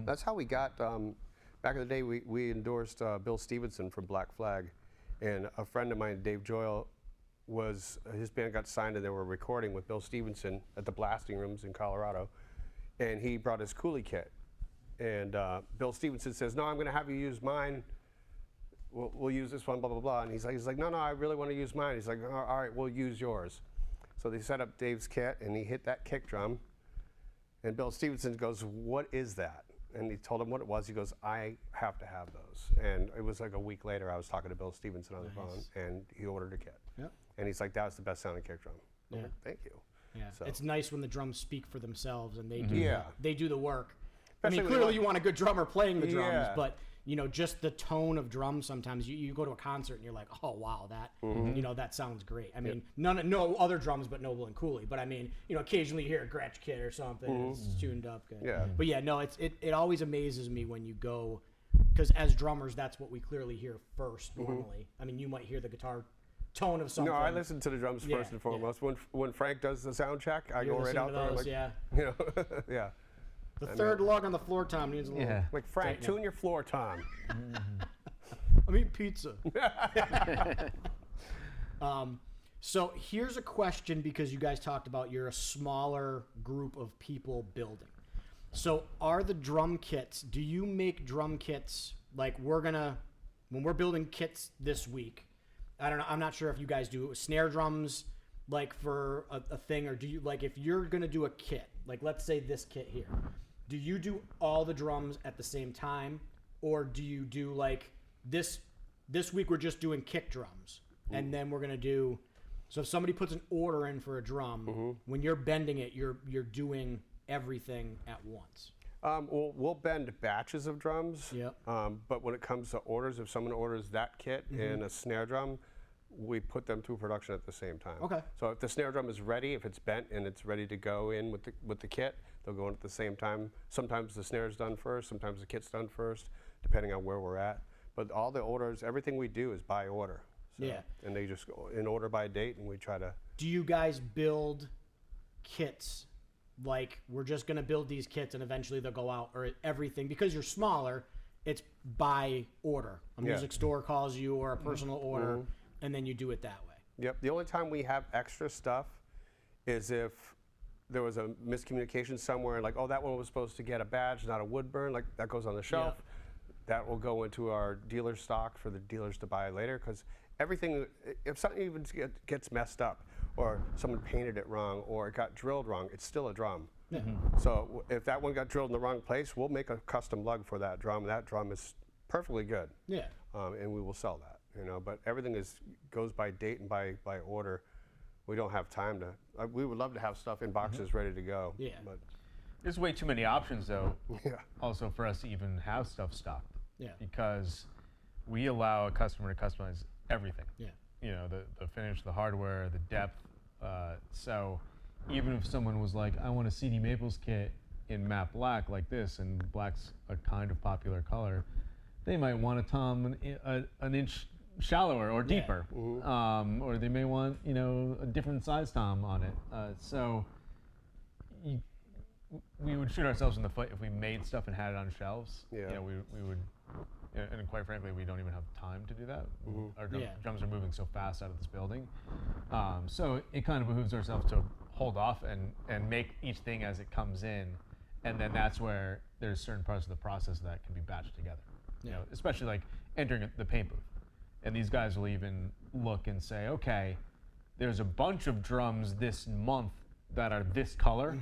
That's how we got, back in the day, we endorsed Bill Stevenson from Black Flag. And a friend of mine, Dave Joyle, his band got signed and they were recording with Bill Stevenson at the Blasting Rooms in Colorado. And he brought his Cooley kit. And Bill Stevenson says, no, I'm going to have you use mine. We'll use this one, blah, blah, blah. And he's like, no, I really want to use mine. He's like, all right, we'll use yours. So they set up Dave's kit, and he hit that kick drum. And Bill Stevenson goes, what is that? And he told him what it was. He goes, I have to have those. And it was like a week later, I was talking to Bill Stevenson on the phone, and he ordered a kit. Yep. And he's like, that was the best sounding kick drum. I'm like, thank you. Yeah. So. It's nice when the drums speak for themselves, and they do the work. Especially I mean, clearly you want a good drummer playing the drums, but just the tone of drums. Sometimes you go to a concert and you're like, oh wow, that that sounds great. I mean, no other drums but Noble and Cooley. But I mean, occasionally you hear a Gretsch kit or something. It's tuned up good. Yeah. But yeah, no, it always amazes me when you go, because as drummers, that's what we clearly hear first normally. I mean, you might hear the guitar tone of something. No, I listen to the drums first and foremost. When Frank does the sound check, I go right out there. Those, like, yeah. The third lug on the floor tom needs a little. Like, Frank, tune your floor tom. I mean, pizza. So here's a question, because you guys talked about you're a smaller group of people building. So are the drum kits, do you make drum kits like when we're building kits this week? I don't know. I'm not sure if you guys do snare drums. like for a thing, or do you, like, if you're gonna do a kit, like let's say this kit here, do you do all the drums at the same time, or do you do like this week we're just doing kick drums, and then we're gonna do, so if somebody puts an order in for a drum, when you're bending it, you're doing everything at once? We'll bend batches of drums. Yep. But when it comes to orders, if someone orders that kit and a snare drum, we put them through production at the same time. Okay. So if the snare drum is ready, if it's bent and it's ready to go in with the kit, they'll go in at the same time. Sometimes the snare is done first, sometimes the kit's done first, depending on where we're at. But all the orders, everything we do is by order. So, Yeah. And they just go in order by date, and we try to. Do you guys build kits, like we're just gonna build these kits and eventually they'll go out, or everything, because you're smaller, it's by order? A music store calls you, or a personal order, and then you do it that way. Yep. The only time we have extra stuff is if there was a miscommunication somewhere, like, oh, that one was supposed to get a badge, not a wood burn, like that goes on the shelf. That will go into our dealer stock for the dealers to buy later, because everything, if something even gets messed up, or someone painted it wrong, or it got drilled wrong, it's still a drum. So if that one got drilled in the wrong place, we'll make a custom lug for that drum. That drum is perfectly good. Yeah. And we will sell that. But everything goes by date and by order. We don't have time to. We would love to have stuff in boxes ready to go. Yeah. But There's way too many options, though. Yeah. Also, for us to even have stuff stocked. Yeah. Because we allow a customer to customize everything. Yeah. The finish, the hardware, the depth. So even if someone was like, I want a CD Maples kit in matte black like this, and black's a kind of popular color, they might want a tom an inch shallower or deeper, or they may want a different size tom on it. So we would shoot ourselves in the foot if we made stuff and had it on shelves. Yeah. We would, and quite frankly, we don't even have time to do that. Our Yeah. drums are moving so fast out of this building, so it kind of behooves ourselves to hold off and make each thing as it comes in, and then that's where there's certain parts of the process that can be batched together. Especially like entering the paint booth. And these guys will even look and say, okay, there's a bunch of drums this month that are this color.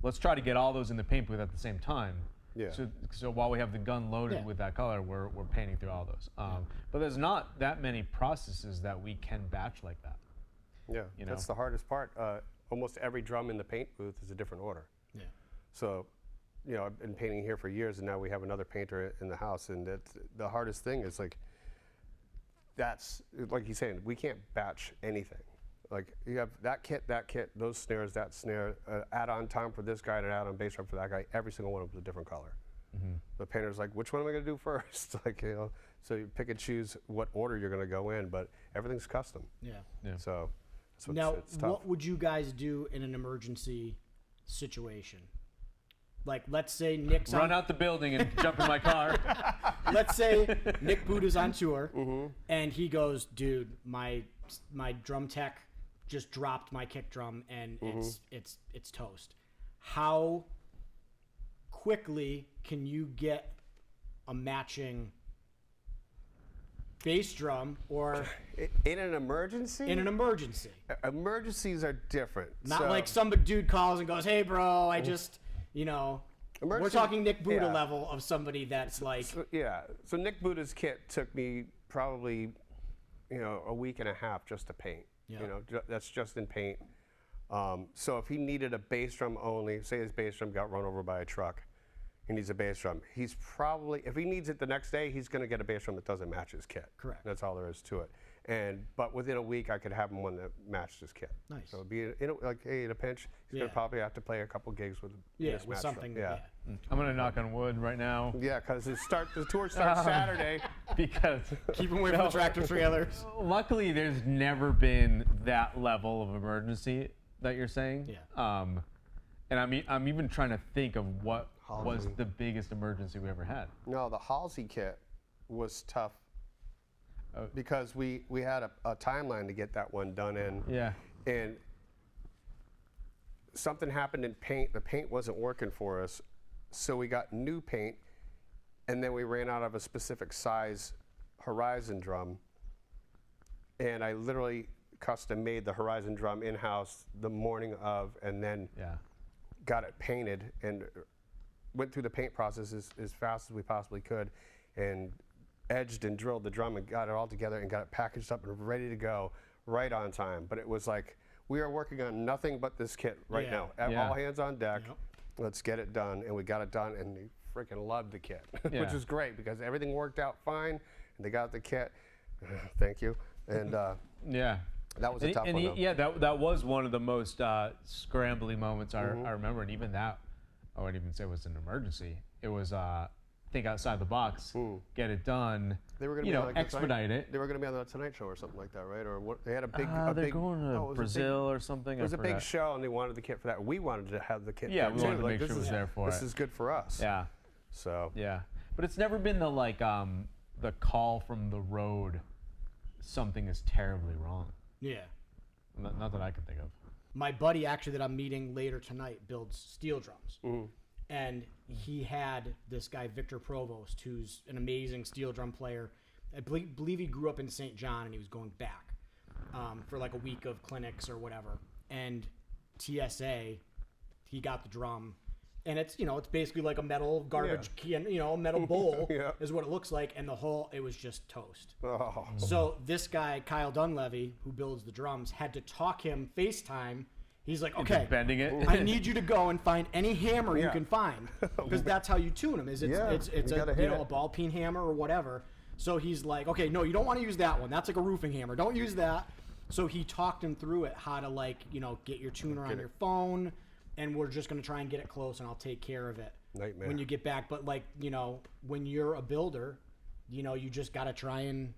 Let's try to get all those in the paint booth at the same time. Yeah. So while we have the gun loaded with that color, we're painting through all those. But there's not that many processes that we can batch like that. Yeah. That's the hardest part. Almost every drum in the paint booth is a different order. Yeah. So, I've been painting here for years, and now we have another painter in the house, and that's the hardest thing is like, that's like he's saying, we can't batch anything. Like you have that kit, those snares, that snare, add-on tom for this guy, and an add-on bass drum for that guy. Every single one of them is a different color. The painter's like, which one am I going to do first? So you pick and choose what order you're going to go in, but everything's custom. Yeah. So that's what's, Now, it's tough. what would you guys do in an emergency situation? Like, let's say Nick's Run out the building and jump in my car. Let's say Nick Buda's on tour, and he goes, dude, my drum tech just dropped my kick drum, and it's toast. How quickly can you get a matching bass drum, or in an emergency? in an emergency? Emergencies are different. Not like some dude calls and goes, hey, bro, I just, we're Emergency- talking Nick Buda yeah. level of somebody that's like, So Nick Buda's kit took me probably, a week and a half just to paint. Yeah. That's just in paint. So if he needed a bass drum only, say his bass drum got run over by a truck, he needs a bass drum. He's probably, if he needs it the next day, he's going to get a bass drum that doesn't match his kit. Correct. That's all there is to it. But within a week, I could have him one that matched his kit. Nice. So it'd be like, hey, in a pinch, he's going Yeah. to probably have to play a couple gigs with a with mismatched something. drum. Yeah. I'm gonna knock on wood right now Yeah, because the tour starts Saturday. because Keep him away from the tractor trailers. luckily there's never been that level of emergency that you're saying. Yeah. And I'm even trying to think of what was Halsey. the biggest emergency we ever had. No, the Halsey kit was tough because we had a timeline to get that one done in. Yeah. And something happened in paint. The paint wasn't working for us, so we got new paint, and then we ran out of a specific size Horizon drum. And I literally custom made the Horizon drum in-house the morning of, and then got it painted and went through the paint process as fast as we possibly could, and edged and drilled the drum and got it all together and got it packaged up and ready to go right on time. But it was like, we are working on nothing but this kit right now. All hands on deck. Yep. Let's get it done. And we got it done, and they freaking loved the kit, which is great because everything worked out fine, and they got the kit. Thank you. And that was a tough one. Yeah, that was one of the most scrambly moments I remember, and even that, I wouldn't even say it was an emergency. It was think outside the box, get it done. They were going to expedite it. They were going to be on the Tonight Show or something like that, right? Or what? They had a big. They're going to Brazil or something. It was a big show, and they wanted the kit for that. We wanted to have the kit. Yeah, for we wanted to like, make sure it was there for This is good for us. Yeah. So. Yeah, but it's never been the call from the road. Something is terribly wrong. Yeah. Not that I can think of. My buddy, actually, that I'm meeting later tonight, builds steel drums. And he had this guy, Victor Provost, who's an amazing steel drum player. I believe he grew up in St. John, and he was going back for like a week of clinics or whatever. And TSA, he got the drum. And it's, it's basically like a metal garbage can, a metal bowl is what it looks like. And it was just toast. Oh. So this guy, Kyle Dunleavy, who builds the drums, had to talk him FaceTime. He's like, okay, bending it. I need you to go and find any hammer you can find, because that's how you tune them. It's a ball peen hammer or whatever. So he's like, okay, no, you don't want to use that one. That's like a roofing hammer. Don't use that. So he talked him through it, how to get your tuner on your phone, and we're just going to try and get it close, and I'll take care of it when you get back. But when you're a builder, you just got to try and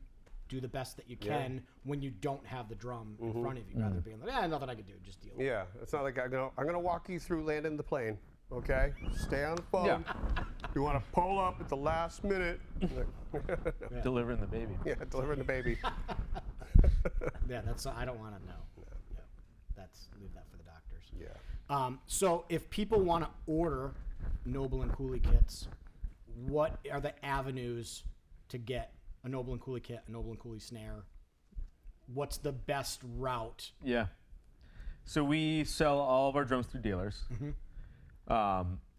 do the best that you can when you don't have the drum in front of you, rather being like, nothing I can do, just deal with it. Yeah, it's not like I'm gonna walk you through landing the plane, okay? Stay on the phone. You want to pull up at the last minute. Delivering the baby. Yeah, delivering the baby. I don't want to know. Leave that for the doctors. Yeah. So if people want to order Noble and Cooley kits, what are the avenues to get a Noble and Cooley kit, a Noble and Cooley snare? What's the best route? Yeah. So we sell all of our drums through dealers.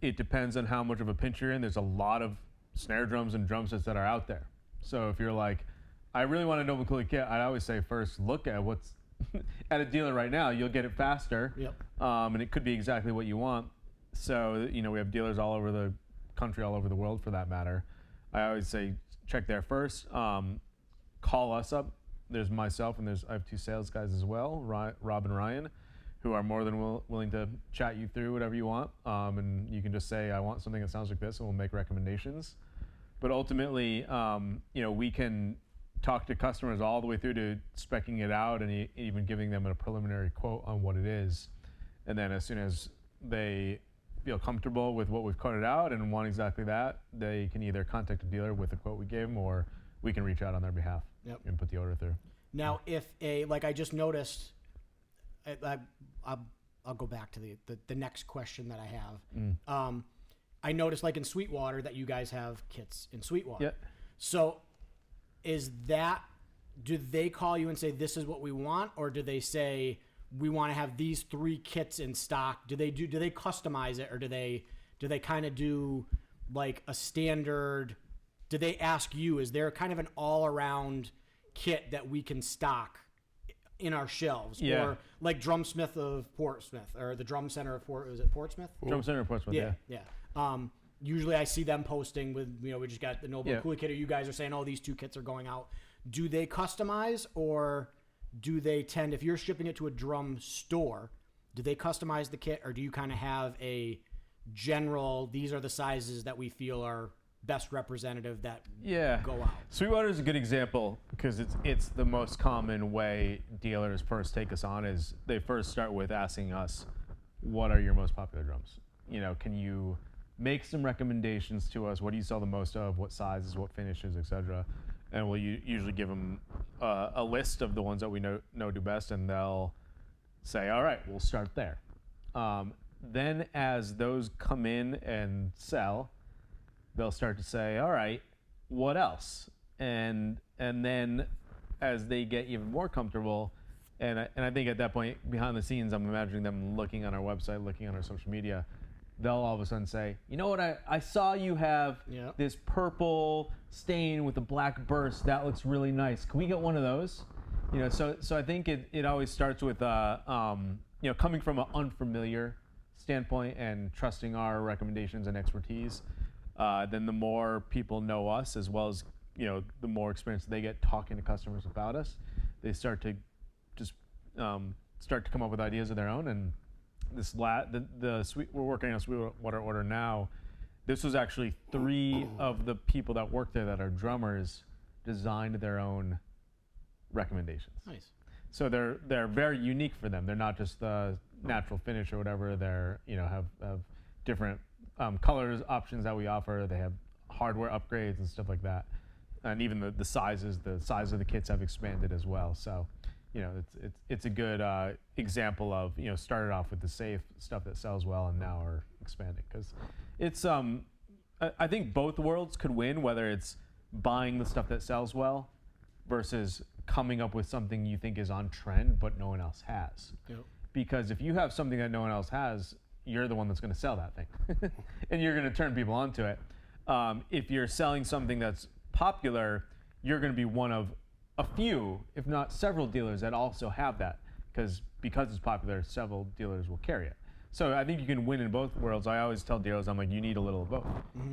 It depends on how much of a pinch you're in. There's a lot of snare drums and drum sets that are out there. So if you're like, I really want a Noble Cooley kit, I'd always say first look at what's at a dealer right now. You'll get it faster. Yep. And it could be exactly what you want. So, we have dealers all over the country, all over the world for that matter. I always say check there first. Call us up. There's myself, and I have two sales guys as well, Rob and Ryan, who are more than willing to chat you through whatever you want. And you can just say, I want something that sounds like this, and we'll make recommendations. But ultimately, we can talk to customers all the way through to speccing it out and even giving them a preliminary quote on what it is. And then as soon as they feel comfortable with what we've quoted out and want exactly that, they can either contact a dealer with the quote we gave them, or we can reach out on their behalf and put the order through. Now, if I just noticed, I'll go back to the next question that I have. I noticed in Sweetwater that you guys have kits in Sweetwater. Yep. So do they call you and say, this is what we want? Or do they say, we want to have these 3 kits in stock? Do they customize it, or do they kind of do like a standard? Do they ask you, is there kind of an all around kit that we can stock in our shelves? Yeah. Or like Drumsmith of Portsmouth, or the Drum Center of Portsmouth? Drum Center of Portsmouth, yeah. Usually I see them posting with, we just got the Noble Cooley kit, or you guys are saying, these 2 kits are going out. Do they customize, or do they tend, if you're shipping it to a drum store, do they customize the kit, or do you kind of have a general, these are the sizes that we feel are best representative that go out? Sweetwater is a good example because it's the most common way dealers first take us on. Is they first start with asking us, what are your most popular drums? Can you make some recommendations to us? What do you sell the most of? What sizes, what finishes, etc. And we'll usually give them a list of the ones that we know do best, and they'll say, all right, we'll start there. Then as those come in and sell, they'll start to say, all right, what else? And then as they get even more comfortable, And I think at that point, behind the scenes, I'm imagining them looking on our website, looking on our social media. They'll all of a sudden say, you know what, I saw you have this purple stain with a black burst. That looks really nice. Can we get one of those? You know, so I think it always starts with, you know, coming from an unfamiliar standpoint and trusting our recommendations and expertise. Then the more people know us, as well as, you know, the more experience they get talking to customers about us, they start to just start to come up with ideas of their own. And we're working on Sweetwater order now. This was actually 3 of the people that work there that are drummers designed their own recommendations. Nice. So they're very unique for them. They're not just the natural finish or whatever. They're, you know, have different colors options that we offer. They have hardware upgrades and stuff like that. And even the size of the kits have expanded as well. So, you know, it's a good example of, you know, started off with the safe stuff that sells well and now are expanding, because it's I think both worlds could win, whether it's buying the stuff that sells well versus coming up with something you think is on trend but no one else has. Yep. Because if you have something that no one else has, you're the one that's going to sell that thing, and you're going to turn people onto it. If you're selling something that's popular, you're going to be one of a few, if not several dealers that also have that, because it's popular, several dealers will carry it. So I think you can win in both worlds. I always tell dealers, I'm like, you need a little of both.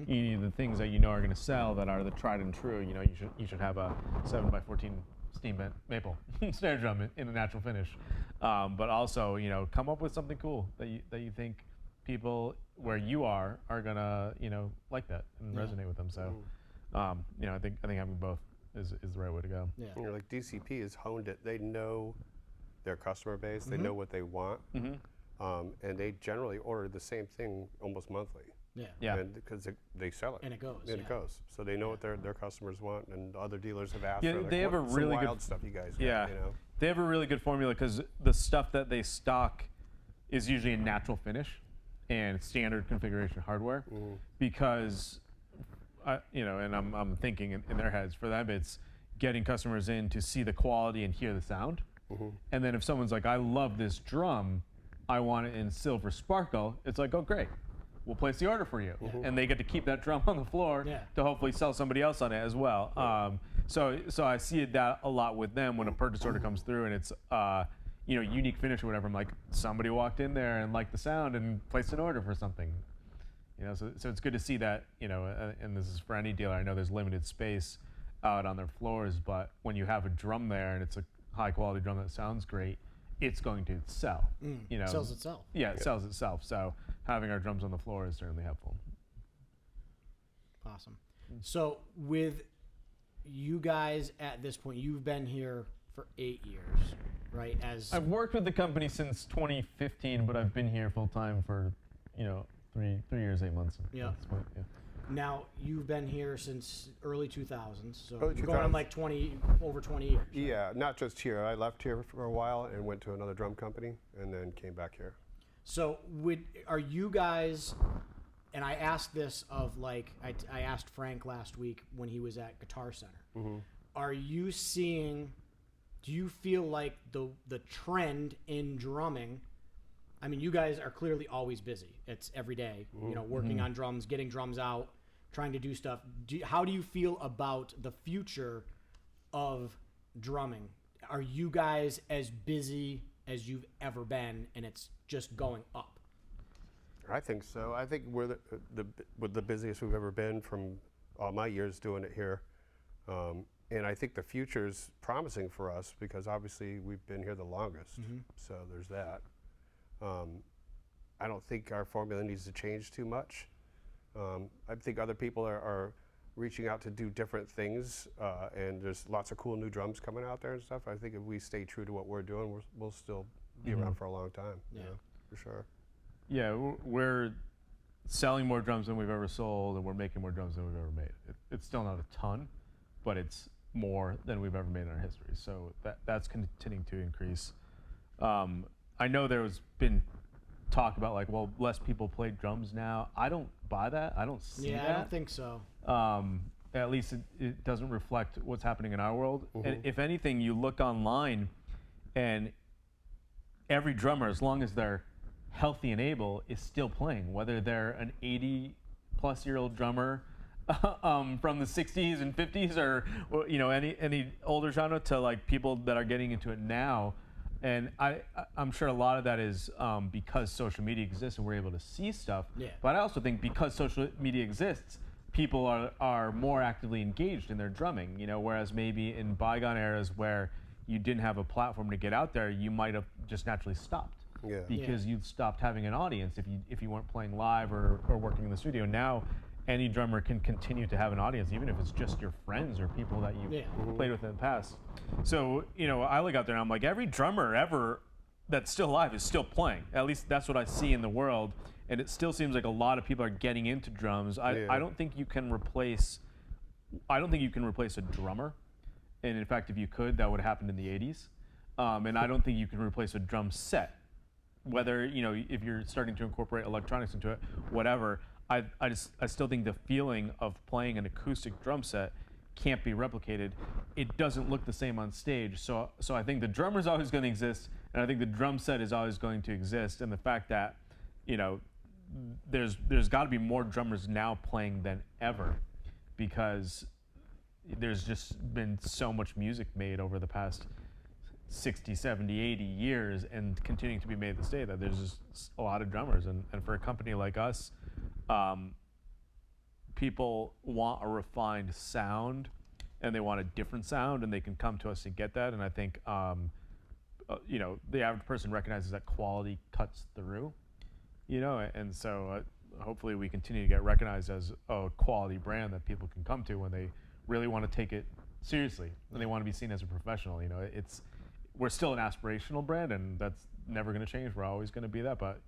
You need the things that you know are going to sell, that are the tried and true. You know, you should have a 7x14 steam bent maple snare drum in a natural finish, but also, you know, come up with something cool that you think people where you are gonna, you know, like that and resonate with them. So, you know, I think having both is the right way to go. Yeah. You know, like DCP has honed it. They know their customer base. They know what they want, and they generally order the same thing almost monthly. Yeah. And because they sell it. And it goes. And it goes. So they know what their customers want, and other dealers have asked Yeah, for. Like, they have a some really wild good stuff you guys Yeah. got, you know? They have a really good formula, because the stuff that they stock is usually a natural finish and standard configuration hardware, because you know, and I'm thinking in their heads, for them it's getting customers in to see the quality and hear the sound. And then if someone's like, I love this drum, I want it in silver sparkle, it's like, oh great, we'll place the order for you. And they get to keep that drum on the floor to hopefully sell somebody else on it as well. So I see that a lot with them when a purchase order comes through and it's you know, unique finish or whatever. I'm like, somebody walked in there and liked the sound and placed an order for something. You know, so it's good to see that, you know, and this is for any dealer. I know there's limited space out on their floors, but when you have a drum there and it's a high quality drum that sounds great, it's going to sell. You know, Sells itself. Yeah, it sells itself. So having our drums on the floor is certainly helpful. Awesome. So with you guys at this point, you've been here for 8 years, right? I've worked with the company since 2015, but I've been here full time for, you know, 3 years, 8 months. Yeah. At this point, yeah. Now you've been here since early 2000s, so Early you're going on 2000s. like over 20 years. Right? Yeah, not just here. I left here for a while and went to another drum company, and then came back here. So are you guys? And I asked this of like I asked Frank last week when he was at Guitar Center. Are you seeing? Do you feel like the trend in drumming? I mean, you guys are clearly always busy. It's every day, you know, working on drums, getting drums out, trying to do stuff. How do you feel about the future of drumming? Are you guys as busy as you've ever been, and it's just going up? I think so. I think we're the busiest we've ever been from all my years doing it here. And I think the future's promising for us, because obviously we've been here the longest. So there's that. I don't think our formula needs to change too much. I think other people are reaching out to do different things, and there's lots of cool new drums coming out there and stuff. I think if we stay true to what we're doing, we'll still be around for a long time. Yeah. You know, for sure. Yeah, we're selling more drums than we've ever sold, and we're making more drums than we've ever made. It's still not a ton, but it's more than we've ever made in our history. So that's continuing to increase. I know there's been talk about like, well, less people play drums now. I don't buy that. I don't see that. I don't think so. At least it doesn't reflect what's happening in our world. And if anything, you look online and every drummer, as long as they're healthy and able, is still playing, whether they're an 80-plus-year-old drummer from the 60s and 50s, or any older genre, to like people that are getting into it now. And I'm sure a lot of that is because social media exists and we're able to see stuff. Yeah. But I also think because social media exists, people are more actively engaged in their drumming. Whereas maybe in bygone eras where you didn't have a platform to get out there, you might have just naturally stopped. Yeah. Because you've stopped having an audience if you weren't playing live or working in the studio. Now, any drummer can continue to have an audience, even if it's just your friends or people that you played with in the past. So, I look out there and I'm like, every drummer ever that's still alive is still playing. At least that's what I see in the world. And it still seems like a lot of people are getting into drums. I don't think you can replace a drummer. And in fact, if you could, that would have happened in the 80s. And I don't think you can replace a drum set. Whether, if you're starting to incorporate electronics into it, whatever, I still think the feeling of playing an acoustic drum set can't be replicated. It doesn't look the same on stage. So I think the drummer's always going to exist, and I think the drum set is always going to exist. And the fact that, there's got to be more drummers now playing than ever, because there's just been so much music made over the past 60, 70, 80 years, and continuing to be made this day, that there's just a lot of drummers. And for a company like us, people want a refined sound, and they want a different sound, and they can come to us to get that. And I think, the average person recognizes that quality cuts through, and so hopefully we continue to get recognized as a quality brand that people can come to when they really want to take it seriously, and they want to be seen as a professional. We're still an aspirational brand, and that's never going to change. We're always going to be that. But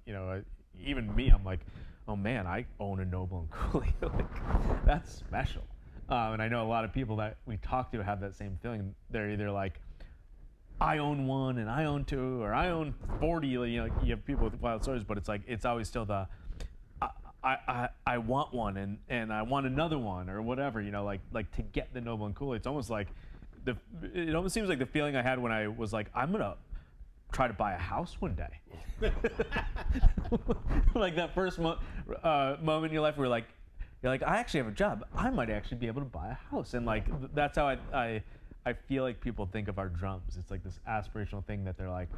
even me, I'm like, oh man, I own a Noble and Cooley. Like, that's special. And I know a lot of people that we talk to have that same feeling. They're either like, I own one, and I own two, or I own 40. You have people with wild stories, but it's like, it's always still the, I want one, and I want another one, or whatever. Like to get the Noble and Cooley. It's almost like it almost seems like the feeling I had when I was like, I'm gonna try to buy a house one day. Like that first moment in your life where you're like, I actually have a job. I might actually be able to buy a house. And like that's how I feel like people think of our drums. It's like this aspirational thing that they're like,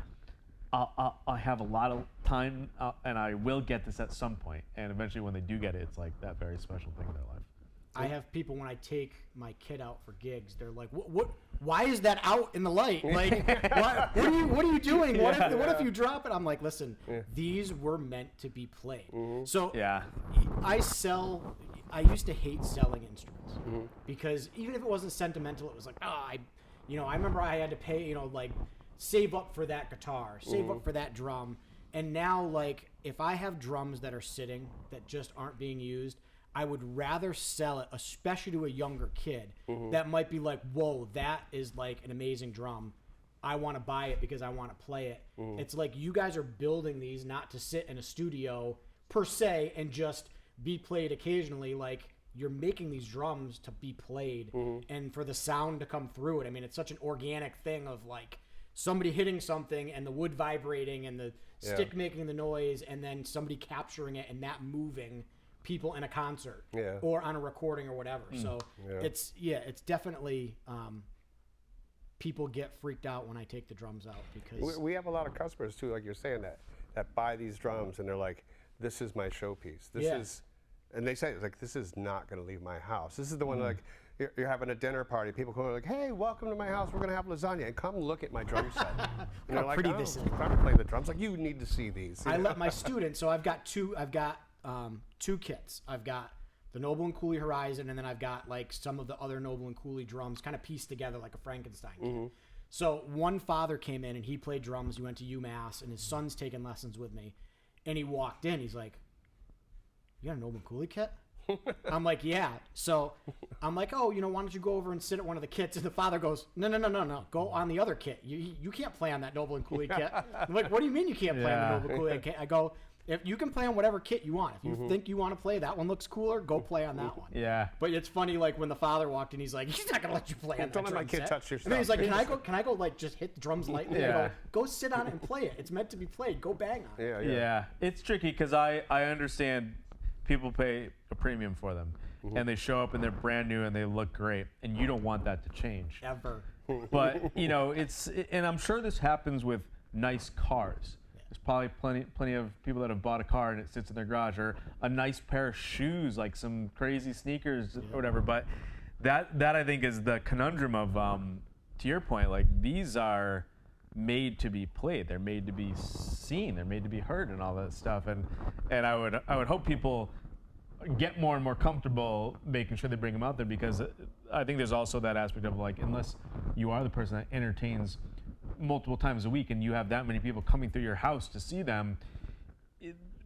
I have a lot of time, and I will get this at some point. And eventually when they do get it, it's like that very special thing in their life. I have people, when I take my kid out for gigs, they're like, "What? Why is that out in the light? Like, what are you doing? What if you drop it?" I'm like, "Listen, these were meant to be played." So I used to hate selling instruments because even if it wasn't sentimental, it was like, I remember I had to pay, like save up for that guitar, save up for that drum, and now like if I have drums that are sitting that just aren't being used, I would rather sell it, especially to a younger kid that might be like, whoa, that is like an amazing drum. I want to buy it because I want to play it. It's like you guys are building these not to sit in a studio per se and just be played occasionally. Like you're making these drums to be played and for the sound to come through it. I mean, it's such an organic thing of like somebody hitting something and the wood vibrating and the stick making the noise and then somebody capturing it and that moving people in a concert or on a recording or whatever. So it's definitely people get freaked out when I take the drums out because we have a lot of customers too, like you're saying, that buy these drums and they're like, this is my showpiece. This is, and they say it's like, this is not going to leave my house. This is the one like you're having a dinner party. People come like, hey, welcome to my house. We're going to have lasagna and come look at my drum set. And they're like, pretty this is. I'm playing the drums. Like, you need to see these. I let my students. So I've got two kits. I've got the Noble and Cooley Horizon, and then I've got like some of the other Noble and Cooley drums kind of pieced together like a Frankenstein kit. So one father came in and he played drums. He went to UMass, and his son's taking lessons with me. And he walked in. He's like, "You got a Noble and Cooley kit?" I'm like, "Yeah." So I'm like, "Oh, why don't you go over and sit at one of the kits?" And the father goes, No. Go on the other kit. You can't play on that Noble and Cooley kit." I'm like, "What do you mean you can't play on the Noble and Cooley kit?" I go, If you can play on whatever kit you want. If you think you want to play that one looks cooler, go play on that one. Yeah. But it's funny, like when the father walked in, he's like, he's not gonna let you play on that Don't let my drum kid set. touch your And then he's stuff. like, can I go like just hit the drums lightly? Yeah. I go sit on it and play it. It's meant to be played. Go bang on it. Yeah, it's tricky because I understand people pay a premium for them, and they show up and they're brand new and they look great, and you don't want that to change. Ever. But and I'm sure this happens with nice cars. There's probably plenty of people that have bought a car and it sits in their garage, or a nice pair of shoes, like some crazy sneakers or whatever. But that I think is the conundrum of, to your point, like these are made to be played. They're made to be seen. They're made to be heard and all that stuff. And I would hope people get more and more comfortable making sure they bring them out there, because I think there's also that aspect of like, unless you are the person that entertains multiple times a week and you have that many people coming through your house to see them,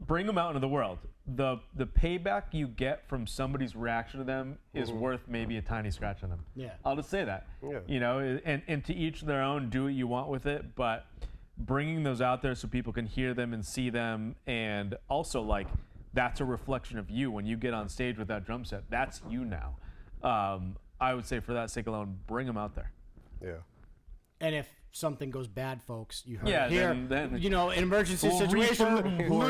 bring them out into the world. The payback you get from somebody's reaction to them is worth maybe a tiny scratch on them. Yeah. I'll just say that. Yeah. And to each their own, do what you want with it, but bringing those out there so people can hear them and see them, and also like that's a reflection of you when you get on stage with that drum set. That's you now. I would say for that sake alone, bring them out there. Yeah. And if something goes bad, folks, you heard Yeah, it here. then an emergency we'll situation. refurb for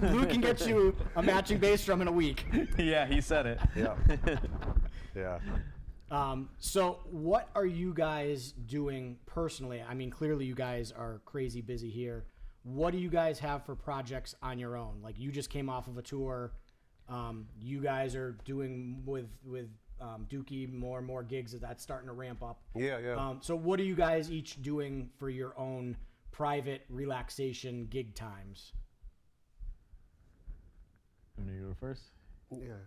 Lou can get you a matching bass drum in a week. Yeah, he said it. Yeah. Yeah. So what are you guys doing personally? I mean, clearly you guys are crazy busy here. What do you guys have for projects on your own? Like, you just came off of a tour. You guys are doing with Dookie more and more gigs. That's starting to ramp up. Yeah. So what are you guys each doing for your own private relaxation gig times? I'm gonna go first. Yeah.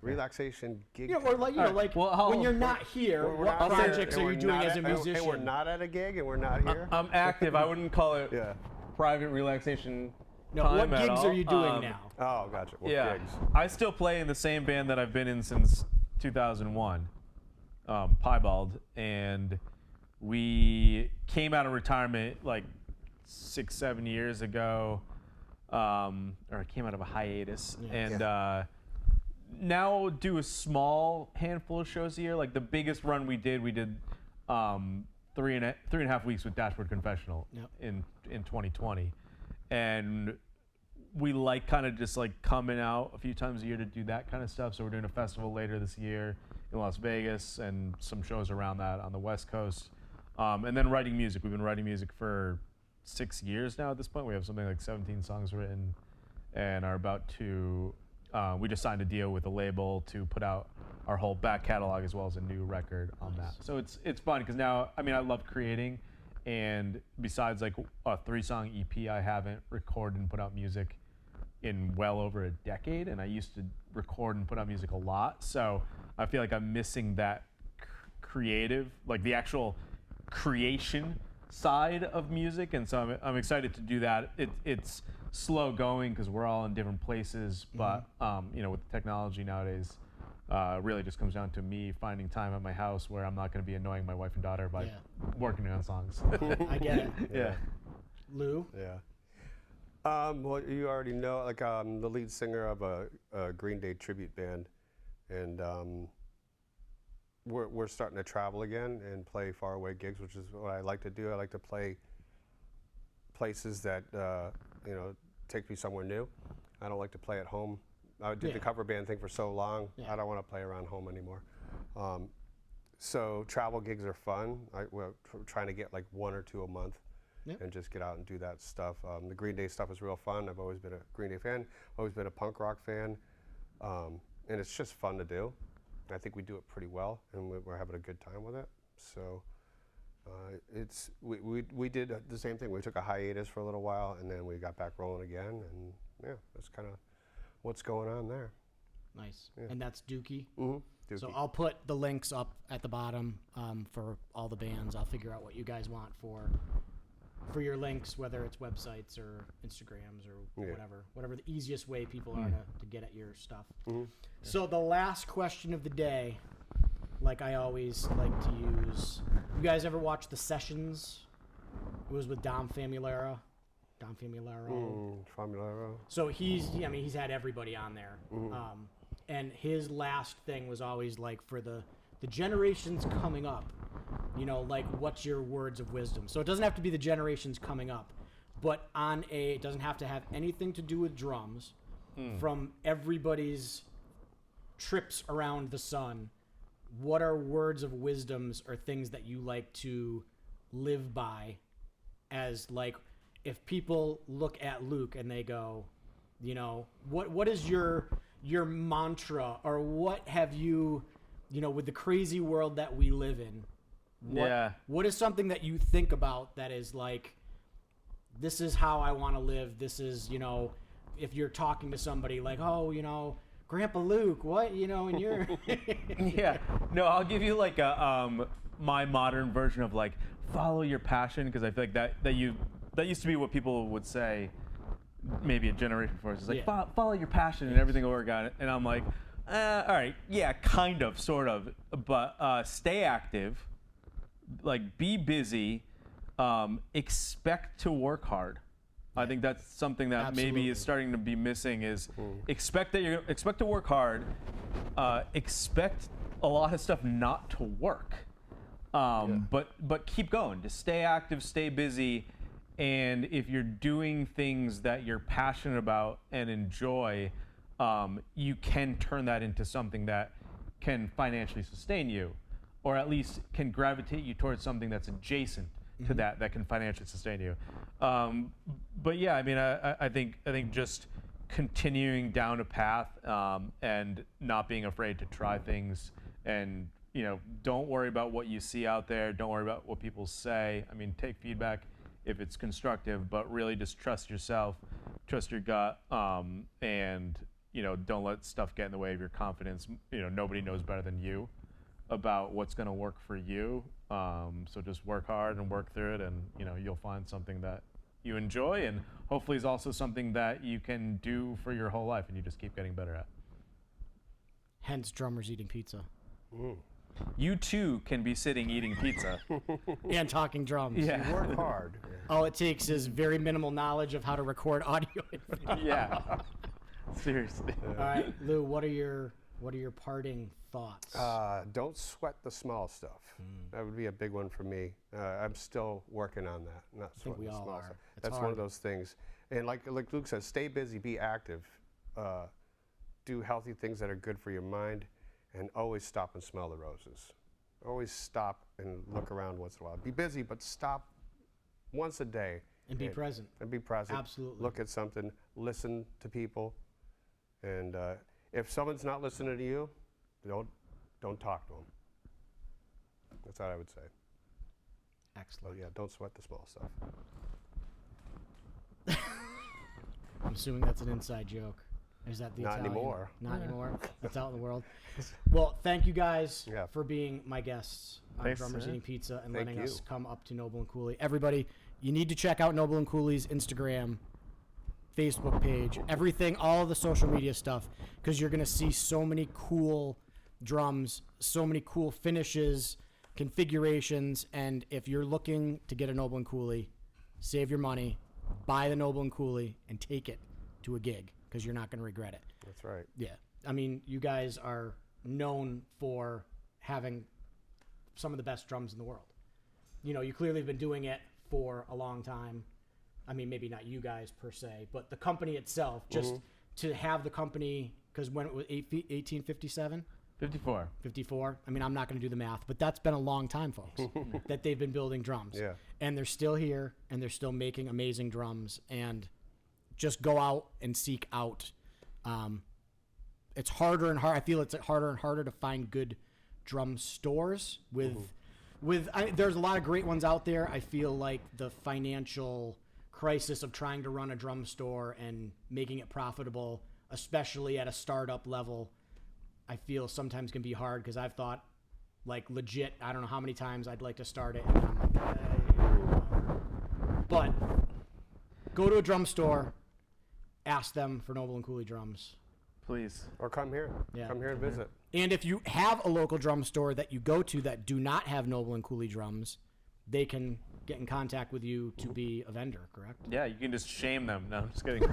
Relaxation gig. Yeah, or like when you're not here, We're what not projects here, are you and doing we're as a not at- musician? And we're not at a gig, and we're not here. I'm active. I wouldn't call it Yeah. private relaxation. No, time what at gigs all. are you doing now? Oh, gotcha. What Yeah, gigs? I still play in the same band that I've been in since 2001, Piebald, and we came out of retirement like 6-7 years ago, or I came out of a hiatus, and now do a small handful of shows a year. Like the biggest run we did 3.5 weeks with Dashboard Confessional in 2020, and we like kind of just like coming out a few times a year to do that kind of stuff. So we're doing a festival later this year in Las Vegas and some shows around that on the West Coast, and then writing music. We've been writing music for 6 years now at this point. We have something like 17 songs written and are about to we just signed a deal with a label to put out our whole back catalog as well as a new record on that. So it's fun because now, I mean, I love creating, and besides like a 3-song EP, I haven't recorded and put out music in well over a decade, and I used to record and put out music a lot. So I feel like I'm missing that creative, like the actual creation side of music, and so I'm excited to do that. It's slow going because we're all in different places, but with the technology nowadays, really just comes down to me finding time at my house where I'm not going to be annoying my wife and daughter by working on songs. I get it. Yeah. Lou? Yeah. Well, you already know, like, I'm the lead singer of a Green Day tribute band, and we're starting to travel again and play faraway gigs, which is what I like to do. I like to play places that take me somewhere new. I don't like to play at home. I did the cover band thing for so long. I don't want to play around home anymore. So travel gigs are fun. We're trying to get like 1 or 2 a month. And just get out and do that stuff. The Green Day stuff is real fun. I've always been a Green Day fan, always been a punk rock fan, and it's just fun to do. I think we do it pretty well, and we're having a good time with it. So we did the same thing. We took a hiatus for a little while, and then we got back rolling again, and that's kind of what's going on there. Nice. And that's Dookie? Mm-hmm. So I'll put the links up at the bottom for all the bands. I'll figure out what you guys want for your links, whether it's websites or Instagrams or whatever the easiest way people are to get at your stuff. So the last question of the day, like I always like to use, you guys ever watch The Sessions? It was with Dom Famulera. Don Famularo. Famularo. So he's had everybody on there. And his last thing was always like, for the generations coming up, like, what's your words of wisdom? So it doesn't have to be the generations coming up, but it doesn't have to have anything to do with drums. From everybody's trips around the sun, what are words of wisdoms or things that you like to live by? As, like, if people look at Luke and they go, what is your mantra, or what have you, with the crazy world that we live in, what is something that you think about that is like, this is how I want to live? This is, if you're talking to somebody like, oh, Grandpa Luke, what, and you're Yeah. No, I'll give you like a my modern version of like, follow your passion, because I feel like that used to be what people would say maybe a generation before. It's like, follow your passion and everything will work out. And I'm like, all right, yeah, kind of, sort of, but stay active, like, be busy, expect to work hard. I think that's something that maybe is starting to be missing, is expect to work hard, expect a lot of stuff not to work, but keep going, just stay active, stay busy, and if you're doing things that you're passionate about and enjoy, you can turn that into something that can financially sustain you, or at least can gravitate you towards something that's adjacent to that can financially sustain you. But yeah, I mean, I think just continuing down a path, and not being afraid to try things, and don't worry about what you see out there. Don't worry about what people say. I mean, take feedback if it's constructive, but really just trust yourself, trust your gut, and don't let stuff get in the way of your confidence. Nobody knows better than you about what's going to work for you. So just work hard and work through it, and you'll find something that you enjoy, and hopefully is also something that you can do for your whole life and you just keep getting better at. Hence drummers eating pizza. You too can be sitting eating pizza. And talking drums. Yeah. You work hard. All it takes is very minimal knowledge of how to record audio. Yeah. Seriously. All right, Lou, what are your parting thoughts? Don't sweat the small stuff. That would be a big one for me. I'm still working on that. Not I think we sweating the all small are. stuff. It's That's hard. one of those things. And like Luke says, stay busy, be active, do healthy things that are good for your mind, and always stop and smell the roses. Always stop and look around once in a while. Be busy, but stop once a day. And be present. And be present. Absolutely. Look at something, listen to people, and if someone's not listening to you, don't talk to them. That's what I would say. Excellent. Yeah, don't sweat the small stuff. I'm assuming that's an inside joke. Is that the Not Italian? anymore. Not anymore. It's out in the world. Well, thank you guys Yeah. for being my guests on Thanks, Drummers man. Eating Pizza and Thank letting us you. come up to Noble and Cooley. Everybody, you need to check out Noble and Cooley's Instagram, Facebook page, everything, all of the social media stuff, because you're going to see so many cool drums, so many cool finishes, configurations, and if you're looking to get a Noble and Cooley, save your money, buy the Noble and Cooley, and take it to a gig, because you're not going to regret it. That's right. Yeah. I mean, you guys are known for having some of the best drums in the world. You clearly have been doing it for a long time. I mean, maybe not you guys per se, but the company itself, just to have the company, because when it was 1857? 54. 54. I mean, I'm not going to do the math, but that's been a long time, folks, that they've been building drums. Yeah. And they're still here, and they're still making amazing drums. And just go out and seek out. It's harder and harder. I feel it's harder and harder to find good drum stores there's a lot of great ones out there. I feel like the financial crisis of trying to run a drum store and making it profitable, especially at a startup level, I feel sometimes can be hard, because I've thought, like, legit, I don't know how many times I'd like to start it. And I'm like, but go to a drum store, ask them for Noble and Cooley drums. Please. Or come here. Yeah. Come here and visit. And if you have a local drum store that you go to that do not have Noble and Cooley drums, they can get in contact with you to be a vendor, correct? Yeah, you can just shame them. No, I'm just kidding.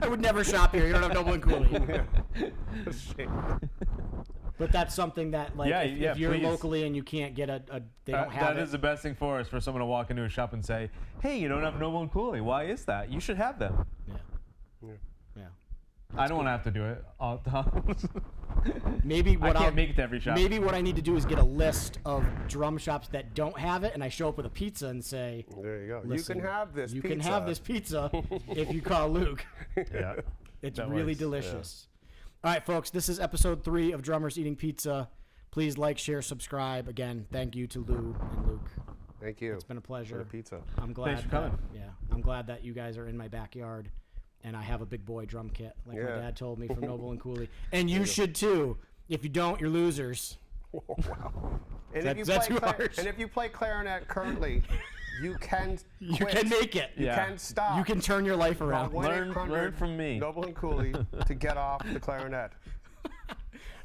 I would never shop here. You don't have Noble and Cooley. But that's something that, like, if you're please. locally and you can't get they don't have That it. is the best thing for us, for someone to walk into a shop and say, hey, you don't have Noble and Cooley. Why is that? You should have them. Yeah. I don't want to have to do it all the time. Maybe what I can't I'll- make it to every shop. Maybe what I need to do is get a list of drum shops that don't have it, and I show up with a pizza and say, There you go. Listen, you can have this you pizza. can have this pizza if you call Luke. Yeah. It's That really works, delicious. All right, folks, this is episode 3 of Drummers Eating Pizza. Please like, share, subscribe. Again, thank you to Lou and Luke. Thank you. It's been a pleasure. For the pizza. I'm glad. Thanks for coming. I'm glad that you guys are in my backyard, and I have a big boy drum kit, like my dad told me from Noble and Cooley. And you should too. If you don't, you're losers. Wow. And That- if that's you too play harsh. and if you play clarinet currently, you can You quit. can make it. You Yeah. can stop. You can turn your life around. Call Learn 1-800 from me. Noble and Cooley to get off the clarinet.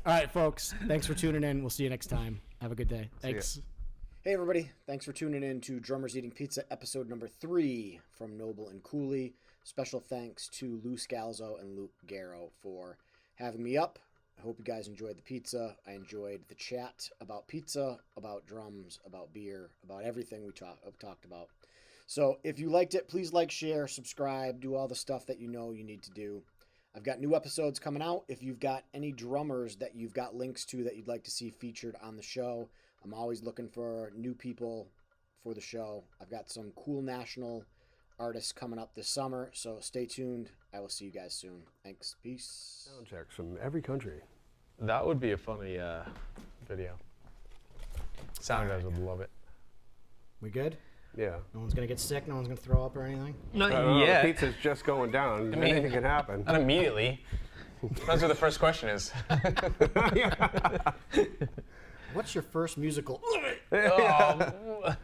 All right, folks. Thanks for tuning in. We'll see you next time. Have a good day. Thanks. Hey, everybody. Thanks for tuning in to Drummers Eating Pizza, episode number 3 from Noble and Cooley. Special thanks to Lou Scalzo and Luke Garro for having me up. I hope you guys enjoyed the pizza. I enjoyed the chat about pizza, about drums, about beer, about everything we talked about. So if you liked it, please like, share, subscribe, do all the stuff that you know you need to do. I've got new episodes coming out. If you've got any drummers that you've got links to that you'd like to see featured on the show, I'm always looking for new people for the show. I've got some cool national artists coming up this summer, so stay tuned. I will see you guys soon. Thanks. Peace. Sound checks from every country. That would be a funny video. Sound guys would love it. We good? Yeah. No one's going to get sick? No one's going to throw up or anything? Not The pizza's just going down. mean- Anything can happen. Not immediately. Depends what the first question is. What's your first musical? Oh,